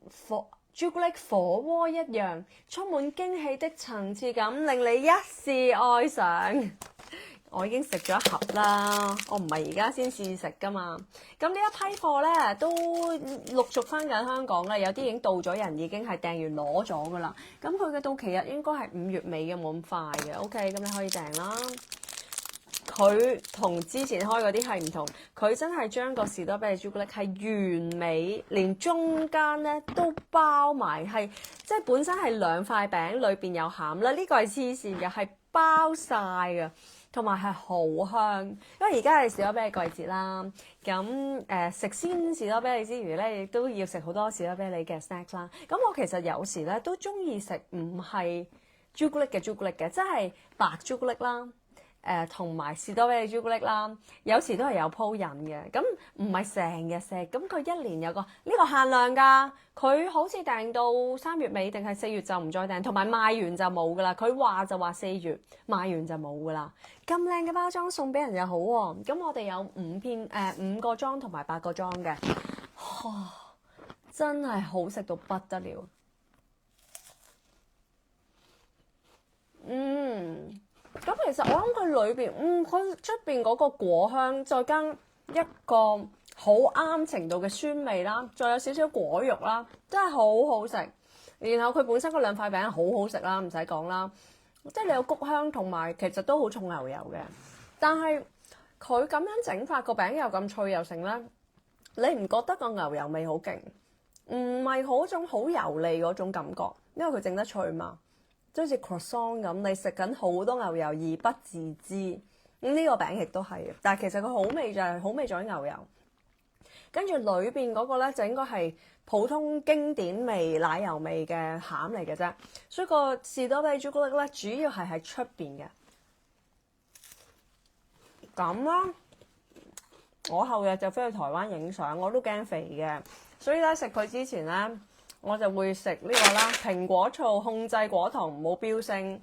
朱古力火鍋一樣，充滿驚喜的層次感，令你一試愛上。我已經食咗一盒啦，我唔係而家先試食㗎嘛。咁呢一批貨咧都陸續返緊香港啦，有啲已經到咗，人已經係訂完攞咗㗎啦。咁佢嘅到期日應該係5月尾嘅，冇咁快嘅。OK，咁你可以訂啦。佢同之前開嗰啲係唔同，佢真係將個士多啤梨朱古力係完美，連中間咧都包埋，係即係本身係2塊餅，裏邊有餡啦。呢個係黐線嘅，係包晒嘅。同埋係好香，因為而家係士多啤梨季節啦。咁食鮮士多啤梨之餘咧，亦都要食好多士多啤梨嘅 snacks 啦。咁我其實有時咧都中意食唔係朱古力嘅，即係白朱古力啦。同埋士多啤梨朱古力啦，有時都係有鋪癮嘅，咁唔係成日食，咁佢一年有個呢個限量㗎，佢好似訂到3月尾定係4月就唔再訂，同埋賣完就冇㗎啦。佢話就話4月賣完就冇㗎啦。咁靚嘅包裝送俾人又好喎，咁我哋有5個裝同埋8個裝嘅，真係好食到不得了。咁其實我諗佢裏邊，佢出邊嗰個果香，再加一個好啱程度嘅酸味啦，再有少少果肉啦，真係好好食。然後佢本身嗰2塊餅好好食啦，唔使講啦，即係你有谷香同埋其實都好重牛油嘅。但係佢咁樣整法，個餅又咁脆又成咧，你唔覺得個牛油味好勁？唔係嗰種好油膩嗰種感覺，因為佢整得脆嘛。即好似 croissant 咁，你食緊好多牛油而不自知。呢個餅亦都係，但係其實佢好味就係好味在牛油。跟住裏邊嗰個咧就應該係普通經典味奶油味嘅餡嚟嘅啫。所以個士多啤梨朱古力咧主要係喺出邊嘅。咁啦，我後日就飛去台灣影相，我都驚肥嘅，所以咧食佢之前咧，我就會食呢個啦，蘋果醋控制果糖唔好飆升，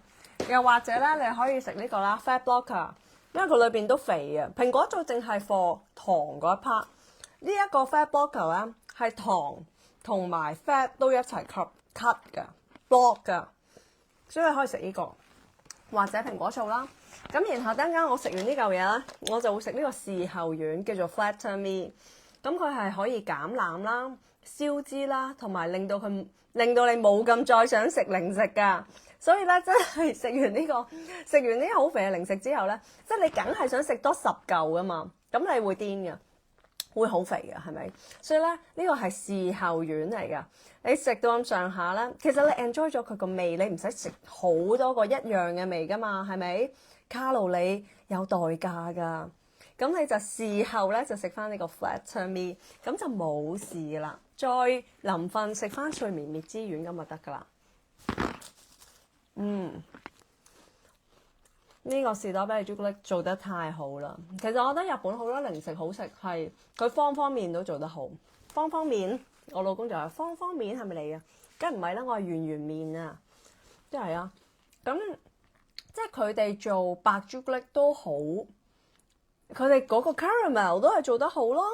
又或者咧你可以食呢個啦 Fat Blocker， 因為佢裏邊都肥啊。蘋果醋淨係 for 糖嗰一 part， 呢一個 Fat Blocker 咧係糖同埋 fat 都一齊 cut 㗎 block 㗎，所以你可以食呢個或者蘋果醋啦。咁然後等間我食完呢嚿嘢咧，我就會食呢個事後丸叫做 Flatter Me， 咁佢係可以減攬啦、消脂啦，同埋令到你冇咁再想食零食㗎。所以咧真係食完呢啲好肥嘅零食之後咧，即係你梗係想食多10嚿㗎嘛，咁你會癲㗎，會好肥㗎，係咪？所以咧呢個係事後丸嚟㗎。你食到咁上下咧，其實你 enjoy 咗佢個味，你唔使食好多個一樣嘅味㗎嘛，係咪？卡路里有代價㗎，咁你就事後咧就食翻呢個 Flatter Me， 咁就冇事啦。再臨瞓食翻睡眠滅脂丸咁就得㗎啦。呢個士多啤梨朱古力做得太好啦。其實我覺得日本好多零食好食係佢方方面都做得好。方方面，我老公就話方方面係咪你啊？梗唔係啦，我係圓圓面啊，即係啊。咁即係佢哋做白朱古力都好，佢哋嗰個 caramel 都係做得好咯。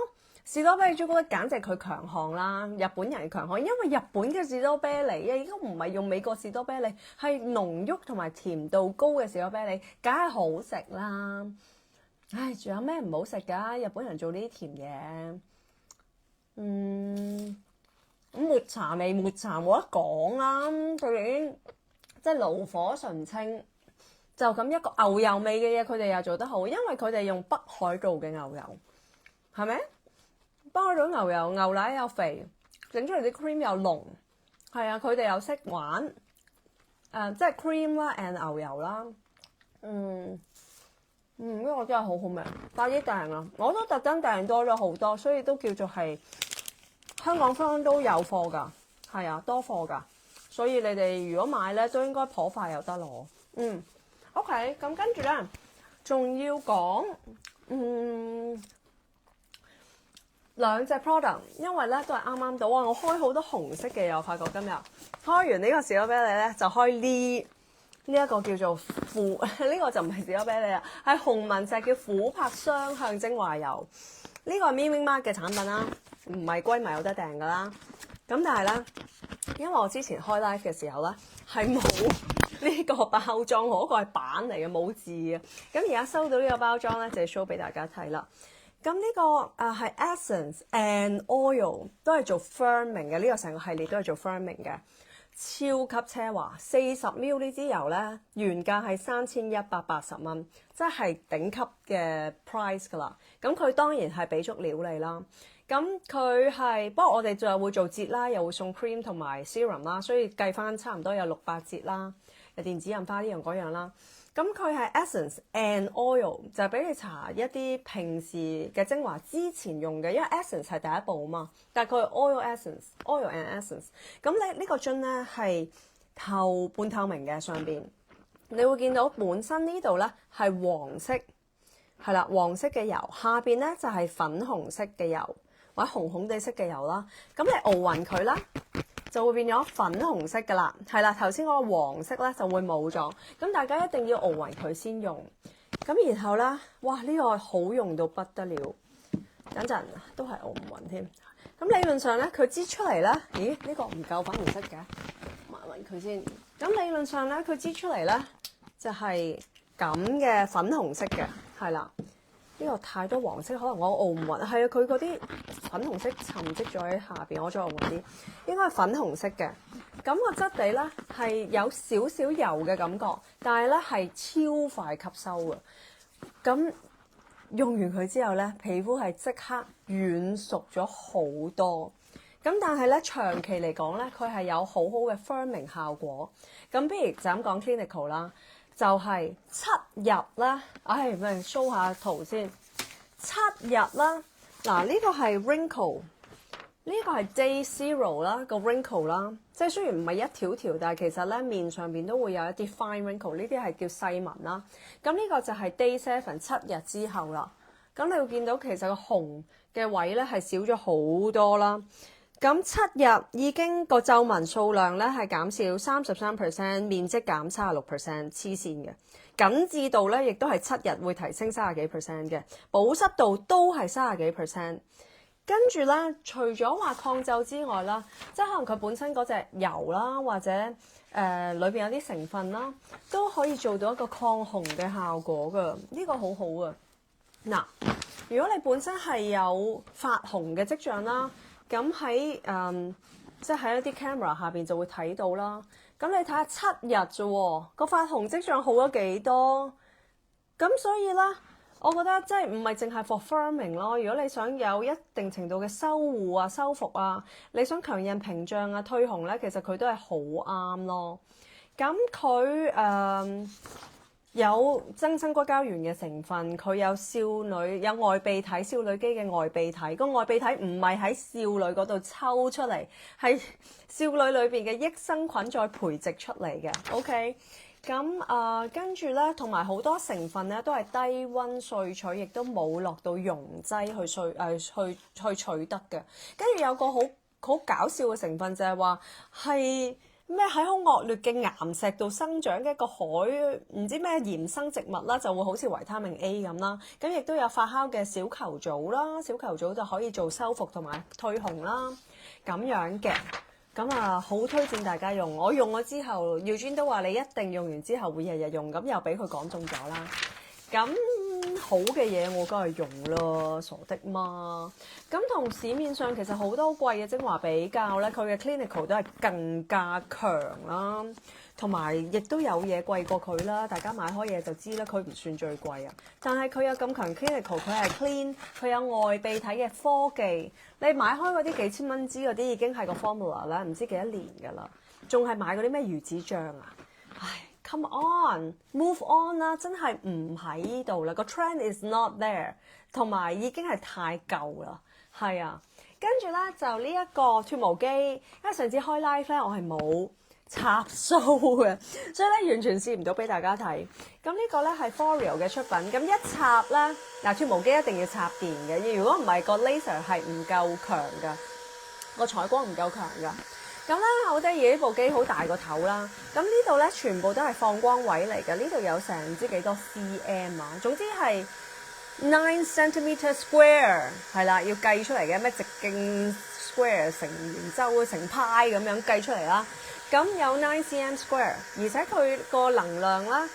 士多啤梨朱古力簡直佢強項啦，日本人嘅強項，因為日本嘅士多啤梨啊，已經唔係用美國士多啤梨，係濃郁同埋甜度高嘅士多啤梨，梗係好食啦。唉，仲有咩唔好食㗎？日本人做呢啲甜嘢，抹茶味抹茶冇得講啦，佢已經即係爐火純青，就咁一個牛油味嘅嘢，佢哋又做得好，因為佢哋用北海道嘅牛油，係咪？北海道牛油牛奶又肥，整出嚟啲 cream 又濃，係啊，佢哋又識玩，即係 cream 啦 and 牛油啦，呢個真係好好味，快啲訂啊！我都特登訂多咗好多，所以都叫做係香港方都有貨㗎，係啊，多貨㗎，所以你哋如果買咧都應該頗快有得攞。OK， 咁跟住咧仲要講兩隻 product， 因為咧都係啱啱到啊！我開好多紅色嘅，我發覺今日開完呢個士多啤梨咧，就開呢一個叫做呢個就唔係士多啤梨啦，係紅紋石叫琥珀雙向精華油。呢個係 MeWe Mark 嘅產品啦，唔係閨蜜有得訂噶啦。咁但係咧，因為我之前開 live 嘅時候咧係冇呢個包裝，嗰個係版嚟嘅，冇字嘅。咁而家收到呢個包裝咧，就係 show 俾大家睇啦。咁呢個係 Essence and Oil 都係做 firming 嘅，呢個成個系列都係做 firming 嘅。超級奢華，40ml 呢支油咧，原價係3180蚊，即係頂級嘅 price 噶啦。咁佢當然係俾足料你啦。咁佢係，不過我哋就會做折啦，又會送 cream 同埋 serum 啦，所以計翻差唔多有600折啦，有電子印花呢樣嗰樣啦。咁佢係 essence and oil， 就係俾你搽一啲平時嘅精華之前用嘅，因為 essence 係第一步啊嘛，但係佢係 oil and essence。咁你呢個樽咧係半透明嘅，上邊你會見到本身呢度咧係黃色，係啦，黃色嘅油，下邊咧就係粉紅色嘅油或者紅紅地色嘅油啦。咁你熬勻佢啦，就會變咗粉紅色噶啦，係啦，頭先嗰個黃色咧就會冇咗，咁大家一定要熬勻佢先用。咁然後咧，哇，呢個好用到不得了，等陣都係熬唔勻添。咁理論上咧，佢擠出嚟咧，咦？呢個唔夠粉紅色嘅，埋勻佢先。咁理論上咧，佢擠出嚟咧就係咁嘅粉紅色嘅，係啦。呢個太多黃色，可能我熬唔勻。係啊，佢嗰啲粉紅色沉積咗喺下邊，我再熬勻啲，應該係粉紅色嘅。咁個質地咧係有少少油嘅感覺，但係咧係超快吸收嘅。咁用完佢之後咧，皮膚係即刻軟熟咗好多。咁但係咧長期嚟講咧，佢係有好好嘅 firming 效果。咁不如就咁講 clinical 啦。就係7日啦，咪 show 下圖先。7日啦，嗱呢個係 wrinkle，呢個係 day zero 啦，個 wrinkle 啦，即係雖然唔係一條條，但係其實咧面上邊都會有一啲 fine wrinkle，呢啲係叫細紋啦。咁呢個就係 day 7 7日之後啦。咁你會見到其實個紅嘅位咧係少咗好多啦。咁7日已經個皺紋數量咧係減少33%，面積減36%，黐線嘅。緊緻度咧亦都係7日會提升30幾%嘅，保濕度都係30幾%。跟住咧，除咗話抗皺之外啦，即係可能佢本身嗰隻油啦，或者裏邊有啲成分啦，都可以做到一個抗紅嘅效果㗎。呢個好好啊！嗱，如果你本身係有發紅嘅跡象啦。咁喺即係喺一啲 camera 下邊就會睇到啦。咁你睇下7日啫，個發紅跡象好咗幾多？咁所以咧，我覺得即係唔係淨係 for firming 咯。如果你想有一定程度嘅修護啊、修復啊，你想強韌屏障啊、退紅咧，其實佢都係好啱咯。咁佢有增生骨膠原嘅成分，佢有有外泌體、少女肌嘅外泌體。個外泌體唔係喺少女嗰度抽出嚟，係少女裏邊嘅益生菌再培植出嚟嘅。OK， 咁跟住咧，同埋好多成分咧都係低溫萃取，亦都冇落到溶劑去取得嘅。跟住有個好搞笑嘅成分就係話係咩喺好惡劣嘅岩石度生長嘅一個海唔知咩鹽生植物啦，就會好似維他命 A 咁啦。咁亦都有發酵嘅小球藻啦，小球藻就可以做修復同埋退紅啦，咁樣嘅。咁啊，好推薦大家用。我用咗之後，耀尊都話你一定用完之後會日日用，咁又俾佢講中咗啦。咁好嘅嘢我梗係用啦，傻的嘛。咁同市面上其實好多貴嘅精華比較咧，佢嘅 clinical 都係更加強啦，同埋亦都有嘢貴過佢啦。大家買開嘢就知啦，佢唔算最貴啊，但係佢有咁強 clinical，佢係 clean，佢有外泌體嘅科技。你買開嗰啲幾千蚊支嗰啲已經係個 formula 啦，唔知幾多年㗎啦，仲係買嗰啲咩魚子醬啊？唉。Come on, move on 啦！真係唔喺呢度啦，個 trend is not there， 同埋已經係太舊啦，係啊。跟住咧就呢一個脫毛機，因為上次開 live 咧我係冇插蘇嘅，所以咧完全試唔到俾大家睇。咁呢個咧係 Foreo 嘅出品，咁一插咧嗱脫毛機一定要插電嘅，如果唔係個 laser 係唔夠強㗎，個採光唔夠強㗎。咁咧好得意，呢部機好大個頭啦。咁呢度咧全部都係放光位嚟嘅，呢度有成唔知幾多 cm 啊。總之係 9 centimeter square 係啦，要計出嚟嘅咩直徑 square 乘圓周乘派咁樣計出嚟啦。咁有9 cm square， 而且佢個能量咧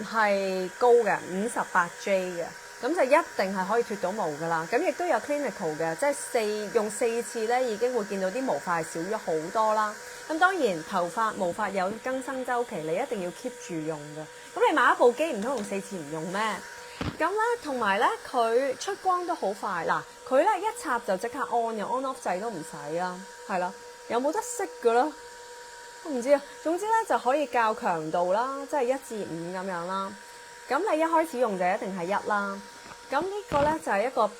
係高嘅58J 嘅。咁就一定係可以脫到毛㗎啦，咁亦都有 clinical 嘅，即係用4次咧已經會見到啲毛髮少咗好多啦。咁當然頭髮毛髮有更新週期，你一定要 keep 住用㗎。咁你買一部機唔通用4次唔用咩？咁咧同埋咧佢出光都好快嗱，佢咧一插就即刻 on 嘅 on off 掣都唔使啦，係啦，有冇得熄㗎啦？我唔知啊，總之咧就可以校強度啦，即係1至5咁樣啦。咁你一開始用就一定係1啦。咁呢個咧就係一個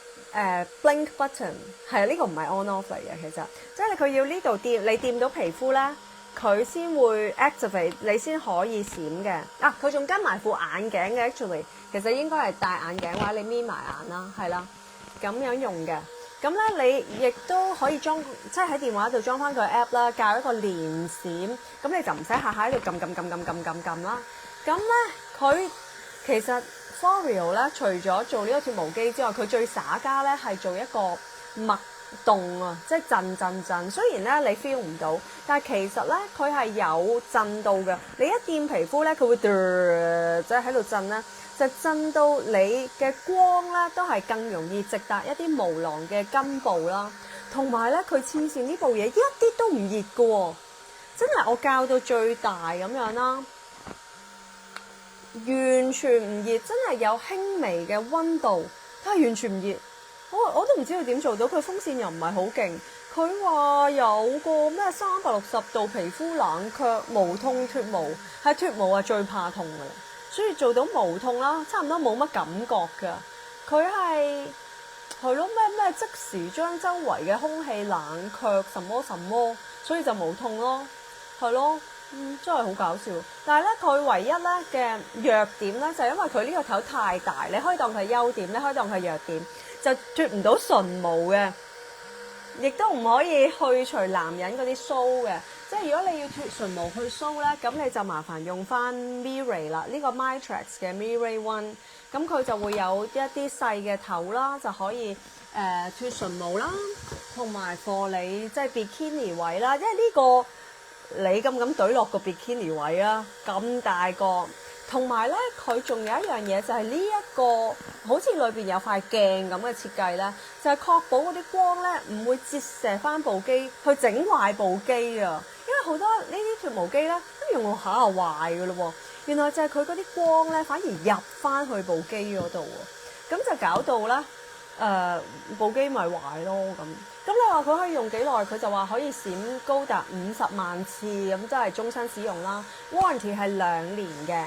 blink button， 係啊，呢個唔係 on off 嚟嘅，其實即係佢要呢度掂，你掂到皮膚咧，佢先會 activate，你先可以閃嘅。啊，佢仲跟埋副眼鏡嘅 actually， 其實應該係戴眼鏡或者你眯埋眼啦，係啦，咁樣用嘅。咁咧你亦都可以裝，即係喺電話度裝翻個 app 啦，校一個連閃，咁你就唔使下下喺度撳啦。咁咧佢其實 Foreo 咧，除咗做呢個脫毛機之外，佢最耍家咧係做一個脈動啊，即係震。雖然咧你 feel 唔到，但係其實咧佢係有震到嘅。你一掂皮膚咧，佢會即係喺度震咧，就震到你嘅光咧都係更容易直達一啲毛囊嘅根部啦。同埋咧，佢黐線呢部嘢一啲都唔熱㗎喎，真係我校到最大咁樣啦。完全唔熱，真係有輕微嘅溫度，但係完全唔熱。我都唔知佢點做到，佢風扇又唔係好勁。佢話有個咩360度皮膚冷卻無痛脫毛，係脫毛係最怕痛㗎啦，所以做到無痛啦，差唔多冇乜感覺㗎。佢係咯咩即時將周圍嘅空氣冷卻什麼，所以就無痛咯，係咯。真係好搞笑，但係咧佢唯一咧嘅弱點咧就係因為佢呢個頭太大，你可以當佢係優點，你可以當佢係弱點，就脫唔到純毛嘅，亦都唔可以去除男人嗰啲鬚嘅。即係如果你要脫純毛去鬚咧，咁你就麻煩用翻 Mirai 啦，呢個 Matrix 嘅 Mirai One， 咁佢就會有一啲細嘅頭啦，就可以脫純毛啦，同埋 for 你即係 bikini 位啦，因為呢個。你咁懟落個 bikini 位啊，咁大個，同埋咧佢仲有一樣嘢就係呢一個好似裏邊有塊鏡咁嘅設計咧，就係確保嗰啲光咧唔會折射翻部機去整壞部機啊。因為好多呢啲脫毛機咧都用下壞噶咯喎，原來就係佢嗰啲光咧反而入翻去部機嗰度喎，咁就搞到咧部機咪壞咯咁。咁你話佢可以用幾耐？佢就話可以閃高達50萬次，咁即係終身使用啦。Warranty 係2年嘅，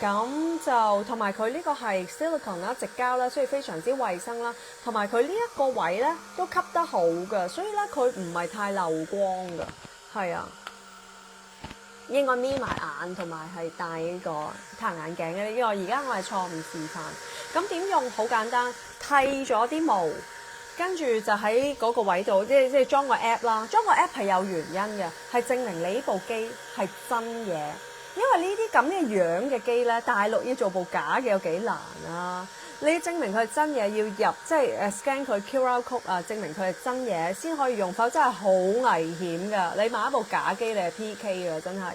咁就同埋佢呢個係 silicone 啦，直膠啦，所以非常之衛生啦。同埋佢呢一個位咧都吸得好㗎，所以咧佢唔係太漏光㗎。係啊，應該眯埋眼同埋係戴呢個太陽眼鏡嘅。呢個而家我係錯誤示範。咁點用？好簡單，剃咗啲毛。跟住就喺嗰個位度，即係裝個 app 啦。裝個 app 係有原因嘅，係證明你呢部機係真嘢。因為呢啲咁嘅樣嘅機咧，大陸要做部假嘅有幾難啊！你證明佢係真嘢，要入即係scan 佢 QR code 啊，證明佢係真嘢先可以用，否則係好危險㗎。你買一部假機，你係 PK 㗎，真係。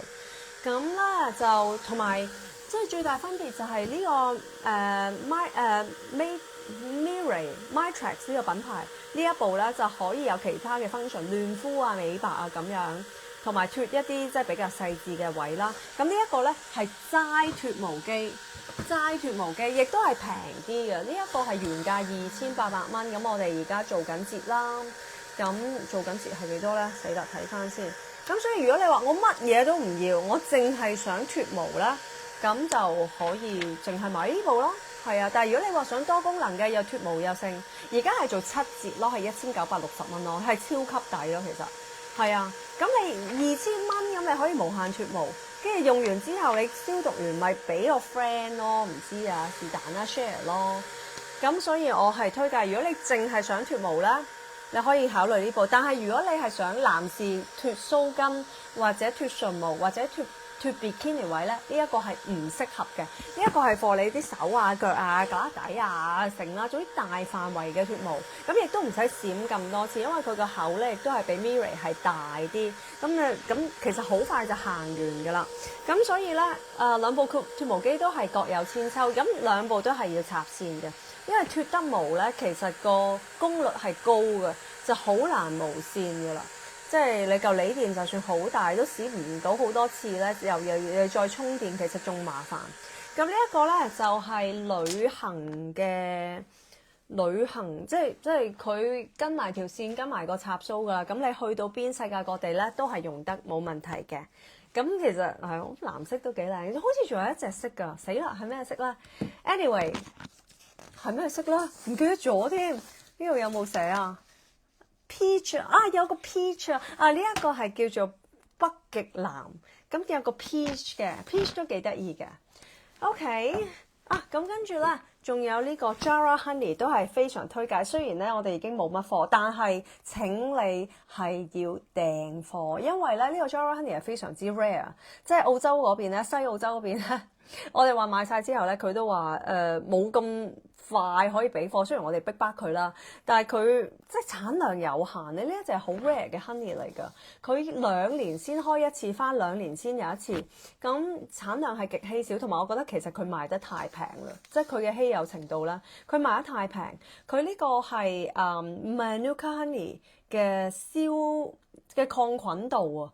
咁咧就同埋即係最大分別就係呢個Mirai 呢個品牌呢一部咧就可以有其他嘅 function， 嫩膚啊、美白啊咁樣。同埋脱一啲即係比較細緻嘅位啦，咁呢一個咧係齋脱毛機，亦都係平啲嘅。呢一個係原價2800蚊，咁我哋而家做緊節啦。咁做緊節係幾多咧？死啦，睇翻先。咁所以如果你話我乜嘢都唔要，我淨係想脱毛啦，咁就可以淨係買呢部咯。係啊，但係如果你話想多功能嘅，又脱毛又剩，而家係做7折咯，係1960蚊咯，係超級抵咯，其實。係啊，咁你2000蚊咁你可以無限脱毛，跟住用完之後你消毒完咪俾個 friend 咯，唔知啊是但啦 share 咯。咁所以我係推介，如果你淨係想脱毛咧，你可以考慮呢部。但係如果你係想男士脱鬚根或者脱唇毛或者脱 bikini 位咧，呢一個係唔適合嘅。呢一個係 for你啲手啊、腳啊、胳底啊、成啦，總之大範圍嘅脱毛。咁亦都唔使閃咁多次，因為佢個口咧亦都係比 Mirai 係大啲。咁其實好快就行完㗎啦。咁所以咧，兩部脱毛機都係各有千秋。咁兩部都係要插線嘅，因為脱得毛咧，其實個功率係高嘅，就好難無線㗎啦。即係你嚿鋰電就算好大都使唔到好多次咧，又再充電，其實仲麻煩。咁呢一個咧就係旅行，即係佢跟埋條線，跟埋個插蘇㗎啦。咁你去到邊世界各地咧都係用得冇問題嘅。咁其實係藍色都幾靚，好似仲有一隻色㗎，死啦係咩色咧 ？Anyway 係咩色咧？唔記得咗添，呢度有冇寫啊？Peach 啊，有個 peach 啊，呢一個係叫做北極藍，咁有個 peach 嘅 peach 都幾得意嘅。OK 啊，咁跟住咧，仲有呢個 Jara Honey 都係非常推介。雖然咧我哋已經冇乜貨，但係請你係要訂貨，因為咧呢個 Jara Honey 係非常之 rare， 即係澳洲嗰邊咧，西澳洲嗰邊咧，我哋話買晒之後咧，佢都話冇咁快可以俾貨，雖然我哋逼巴佢啦，但係佢即係產量有限。你呢一隻係好 rare 嘅 honey 嚟㗎，佢2年先開一次，翻2年先有一次，咁產量係極稀少，同埋我覺得其實佢賣得太平啦，即係佢嘅稀有程度啦，佢賣得太平。佢呢個係Manuka honey 嘅燒嘅抗菌度啊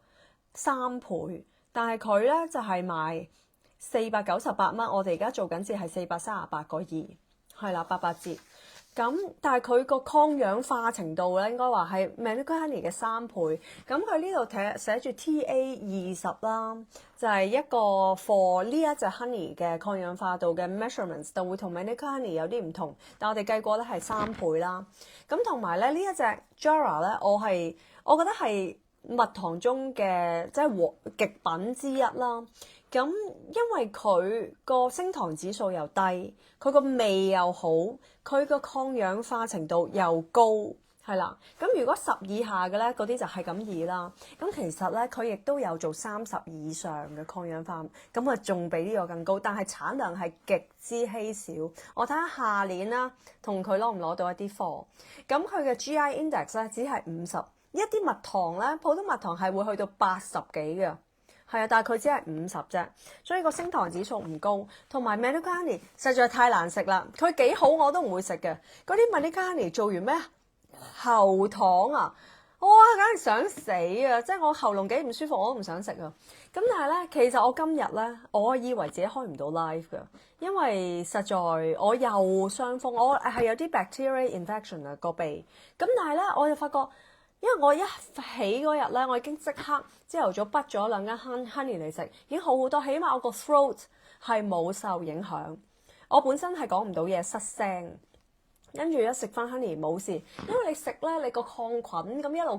3倍，但係佢咧就係賣498蚊，我哋而家做緊節係438個2。係啦，88折。咁但係佢個抗氧化程度咧，應該話係 Manuka honey 嘅3倍。咁佢呢度寫住 TA20啦，就係一個 for 呢一隻 honey 嘅抗氧化度嘅 measurements，就會同 Manuka honey 有啲唔同。但我哋計過咧係3倍啦。咁同埋咧呢一隻 Jara 咧，我覺得係蜜糖中嘅即係極品之一啦。咁因為佢個升糖指數又低，佢個味又好，佢個抗氧化程度又高，係啦。咁如果10以下嘅咧，嗰啲就係咁易啦。咁其實咧，佢亦都有做30以上嘅抗氧化，咁啊仲比呢個更高，但係產量係極之稀少。我睇下下年啦，同佢攞唔攞到一啲貨。咁佢嘅 GI index 咧只係50，一啲蜜糖咧，普通蜜糖係會去到80幾嘅。係啊，但係佢只係50啫，所以個升糖指數唔高。同埋 Manuka honey 實在太難食啦，佢幾好我都唔會食嘅。嗰啲 Manuka honey 做完咩喉糖啊，哇，梗係想死啊！即係我喉嚨幾唔舒服我都唔想食啊。咁但係咧，其實我今日咧，我以為自己開唔到 live 㗎，因為實在我又傷風，我係有啲 bacteria infection 啊個鼻。咁但係咧，我就發覺。因為我一起嗰日咧，我已經即刻朝頭早滗咗2間 honey 嚟食，已經好好多，起碼我個 throat 係冇受影響。我本身係講唔到嘢，失聲，跟住一食翻 honey 冇事，因為你食咧，你個抗菌咁一路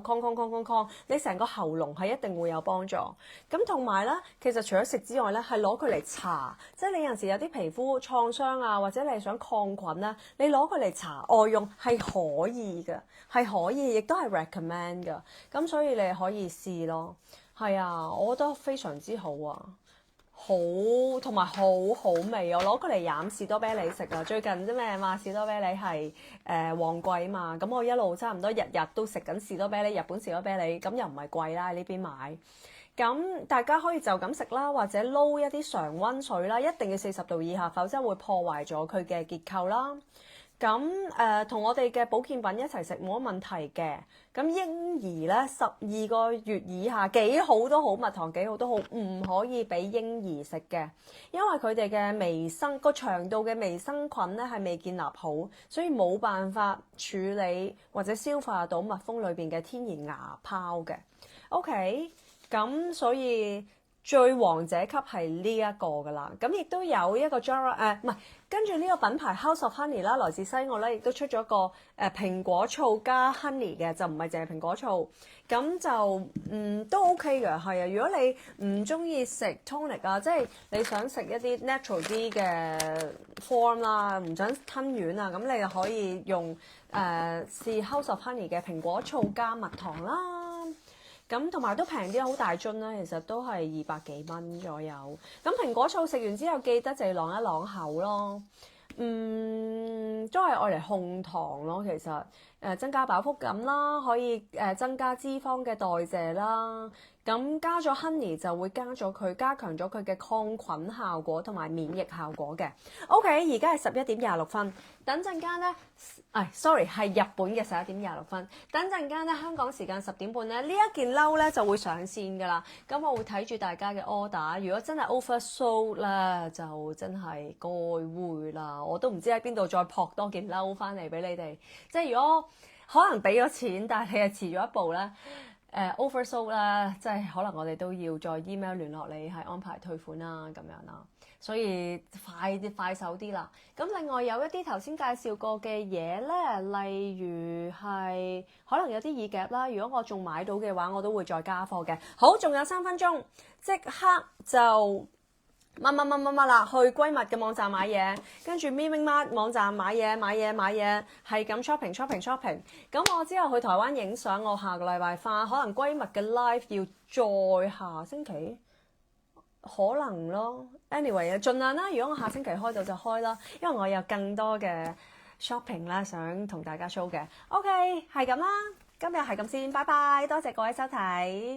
抗，你成個喉嚨係一定會有幫助。咁同埋咧，其實除咗食之外咧，係攞佢嚟搽，即係你有陣時有啲皮膚創傷啊，或者你係想抗菌咧，你攞佢嚟搽外用係可以嘅，係可以，亦都係 recommend 嘅。咁所以你可以試咯。係啊，我覺得非常之好啊！好同埋好好味，我攞佢嚟飲士多啤梨食啊！最近啫咩嘛，士多啤梨係旺季嘛，咁我一路差唔多日日都食緊士多啤梨，日本士多啤梨，咁又唔係貴啦，喺呢邊買。咁大家可以就咁食啦，或者撈一啲常溫水啦，一定要40度以下，否則會破壞咗佢嘅結構啦。咁同我哋嘅保健品一齊食冇乜問題嘅。咁嬰兒咧12個月以下幾好都好，蜜糖幾好都好，唔可以俾嬰兒食嘅，因為佢哋嘅微生個腸道嘅微生菌咧係未建立好，所以冇辦法處理或者消化到蜜蜂裏邊嘅天然芽孢嘅。OK，咁所以最王者級係呢一個噶啦，咁亦都有一個 Jara 唔係，跟住呢個品牌 House of Honey 啦，來自西澳咧，亦都出咗個蘋果醋加 honey 嘅，就唔係淨係蘋果醋，咁就都 OK 嘅，係啊。如果你唔中意食 tonic 啊，即係你想食一啲 natural 啲嘅 form 啦，唔想吞丸啊，咁你就可以用試 House of Honey 嘅蘋果醋加蜜糖啦。咁同埋都平啲，好大樽啦，其實都係200幾蚊左右。咁蘋果醋食完之後，記得就要啷一啷口咯。都係愛嚟控糖咯，其實增加飽腹感啦，可以增加脂肪嘅代謝啦。咁加咗 honey 就會加強咗佢嘅抗菌效果同埋免疫效果嘅。OK， 而家係11:26，等陣間咧，sorry 係日本嘅11:26。等陣間咧，香港時間10點半咧，呢一件褸咧就會上線㗎啦。咁我會睇住大家嘅 order， 如果真係 oversold 咧，就真係該會啦。我都唔知喺邊度再撲多件褸翻嚟俾你哋。即係如果可能俾咗錢，但係你係遲咗一步咧。oversold 啦，即係可能我哋都要再 email 聯絡你，係安排退款啦，咁樣啦，所以快手啲啦。咁另外有一啲頭先介紹過嘅嘢咧，例如係可能有啲耳夾啦，如果我仲買到嘅話，我都會再加貨嘅。好，仲有3分鐘，即刻就乜啦，去閨蜜嘅網站買嘢，跟住 MiMiMart 網站買嘢，係咁 shopping。咁我之後去台灣影相，我下個禮拜返，可能閨蜜嘅 live 要再下星期，可能咯。anyway 盡量啦，如果我下星期開到就開啦，因為我有更多嘅 shopping 啦，想同大家 show 嘅。OK，係咁啦，今日係咁先，拜拜，多謝各位收睇。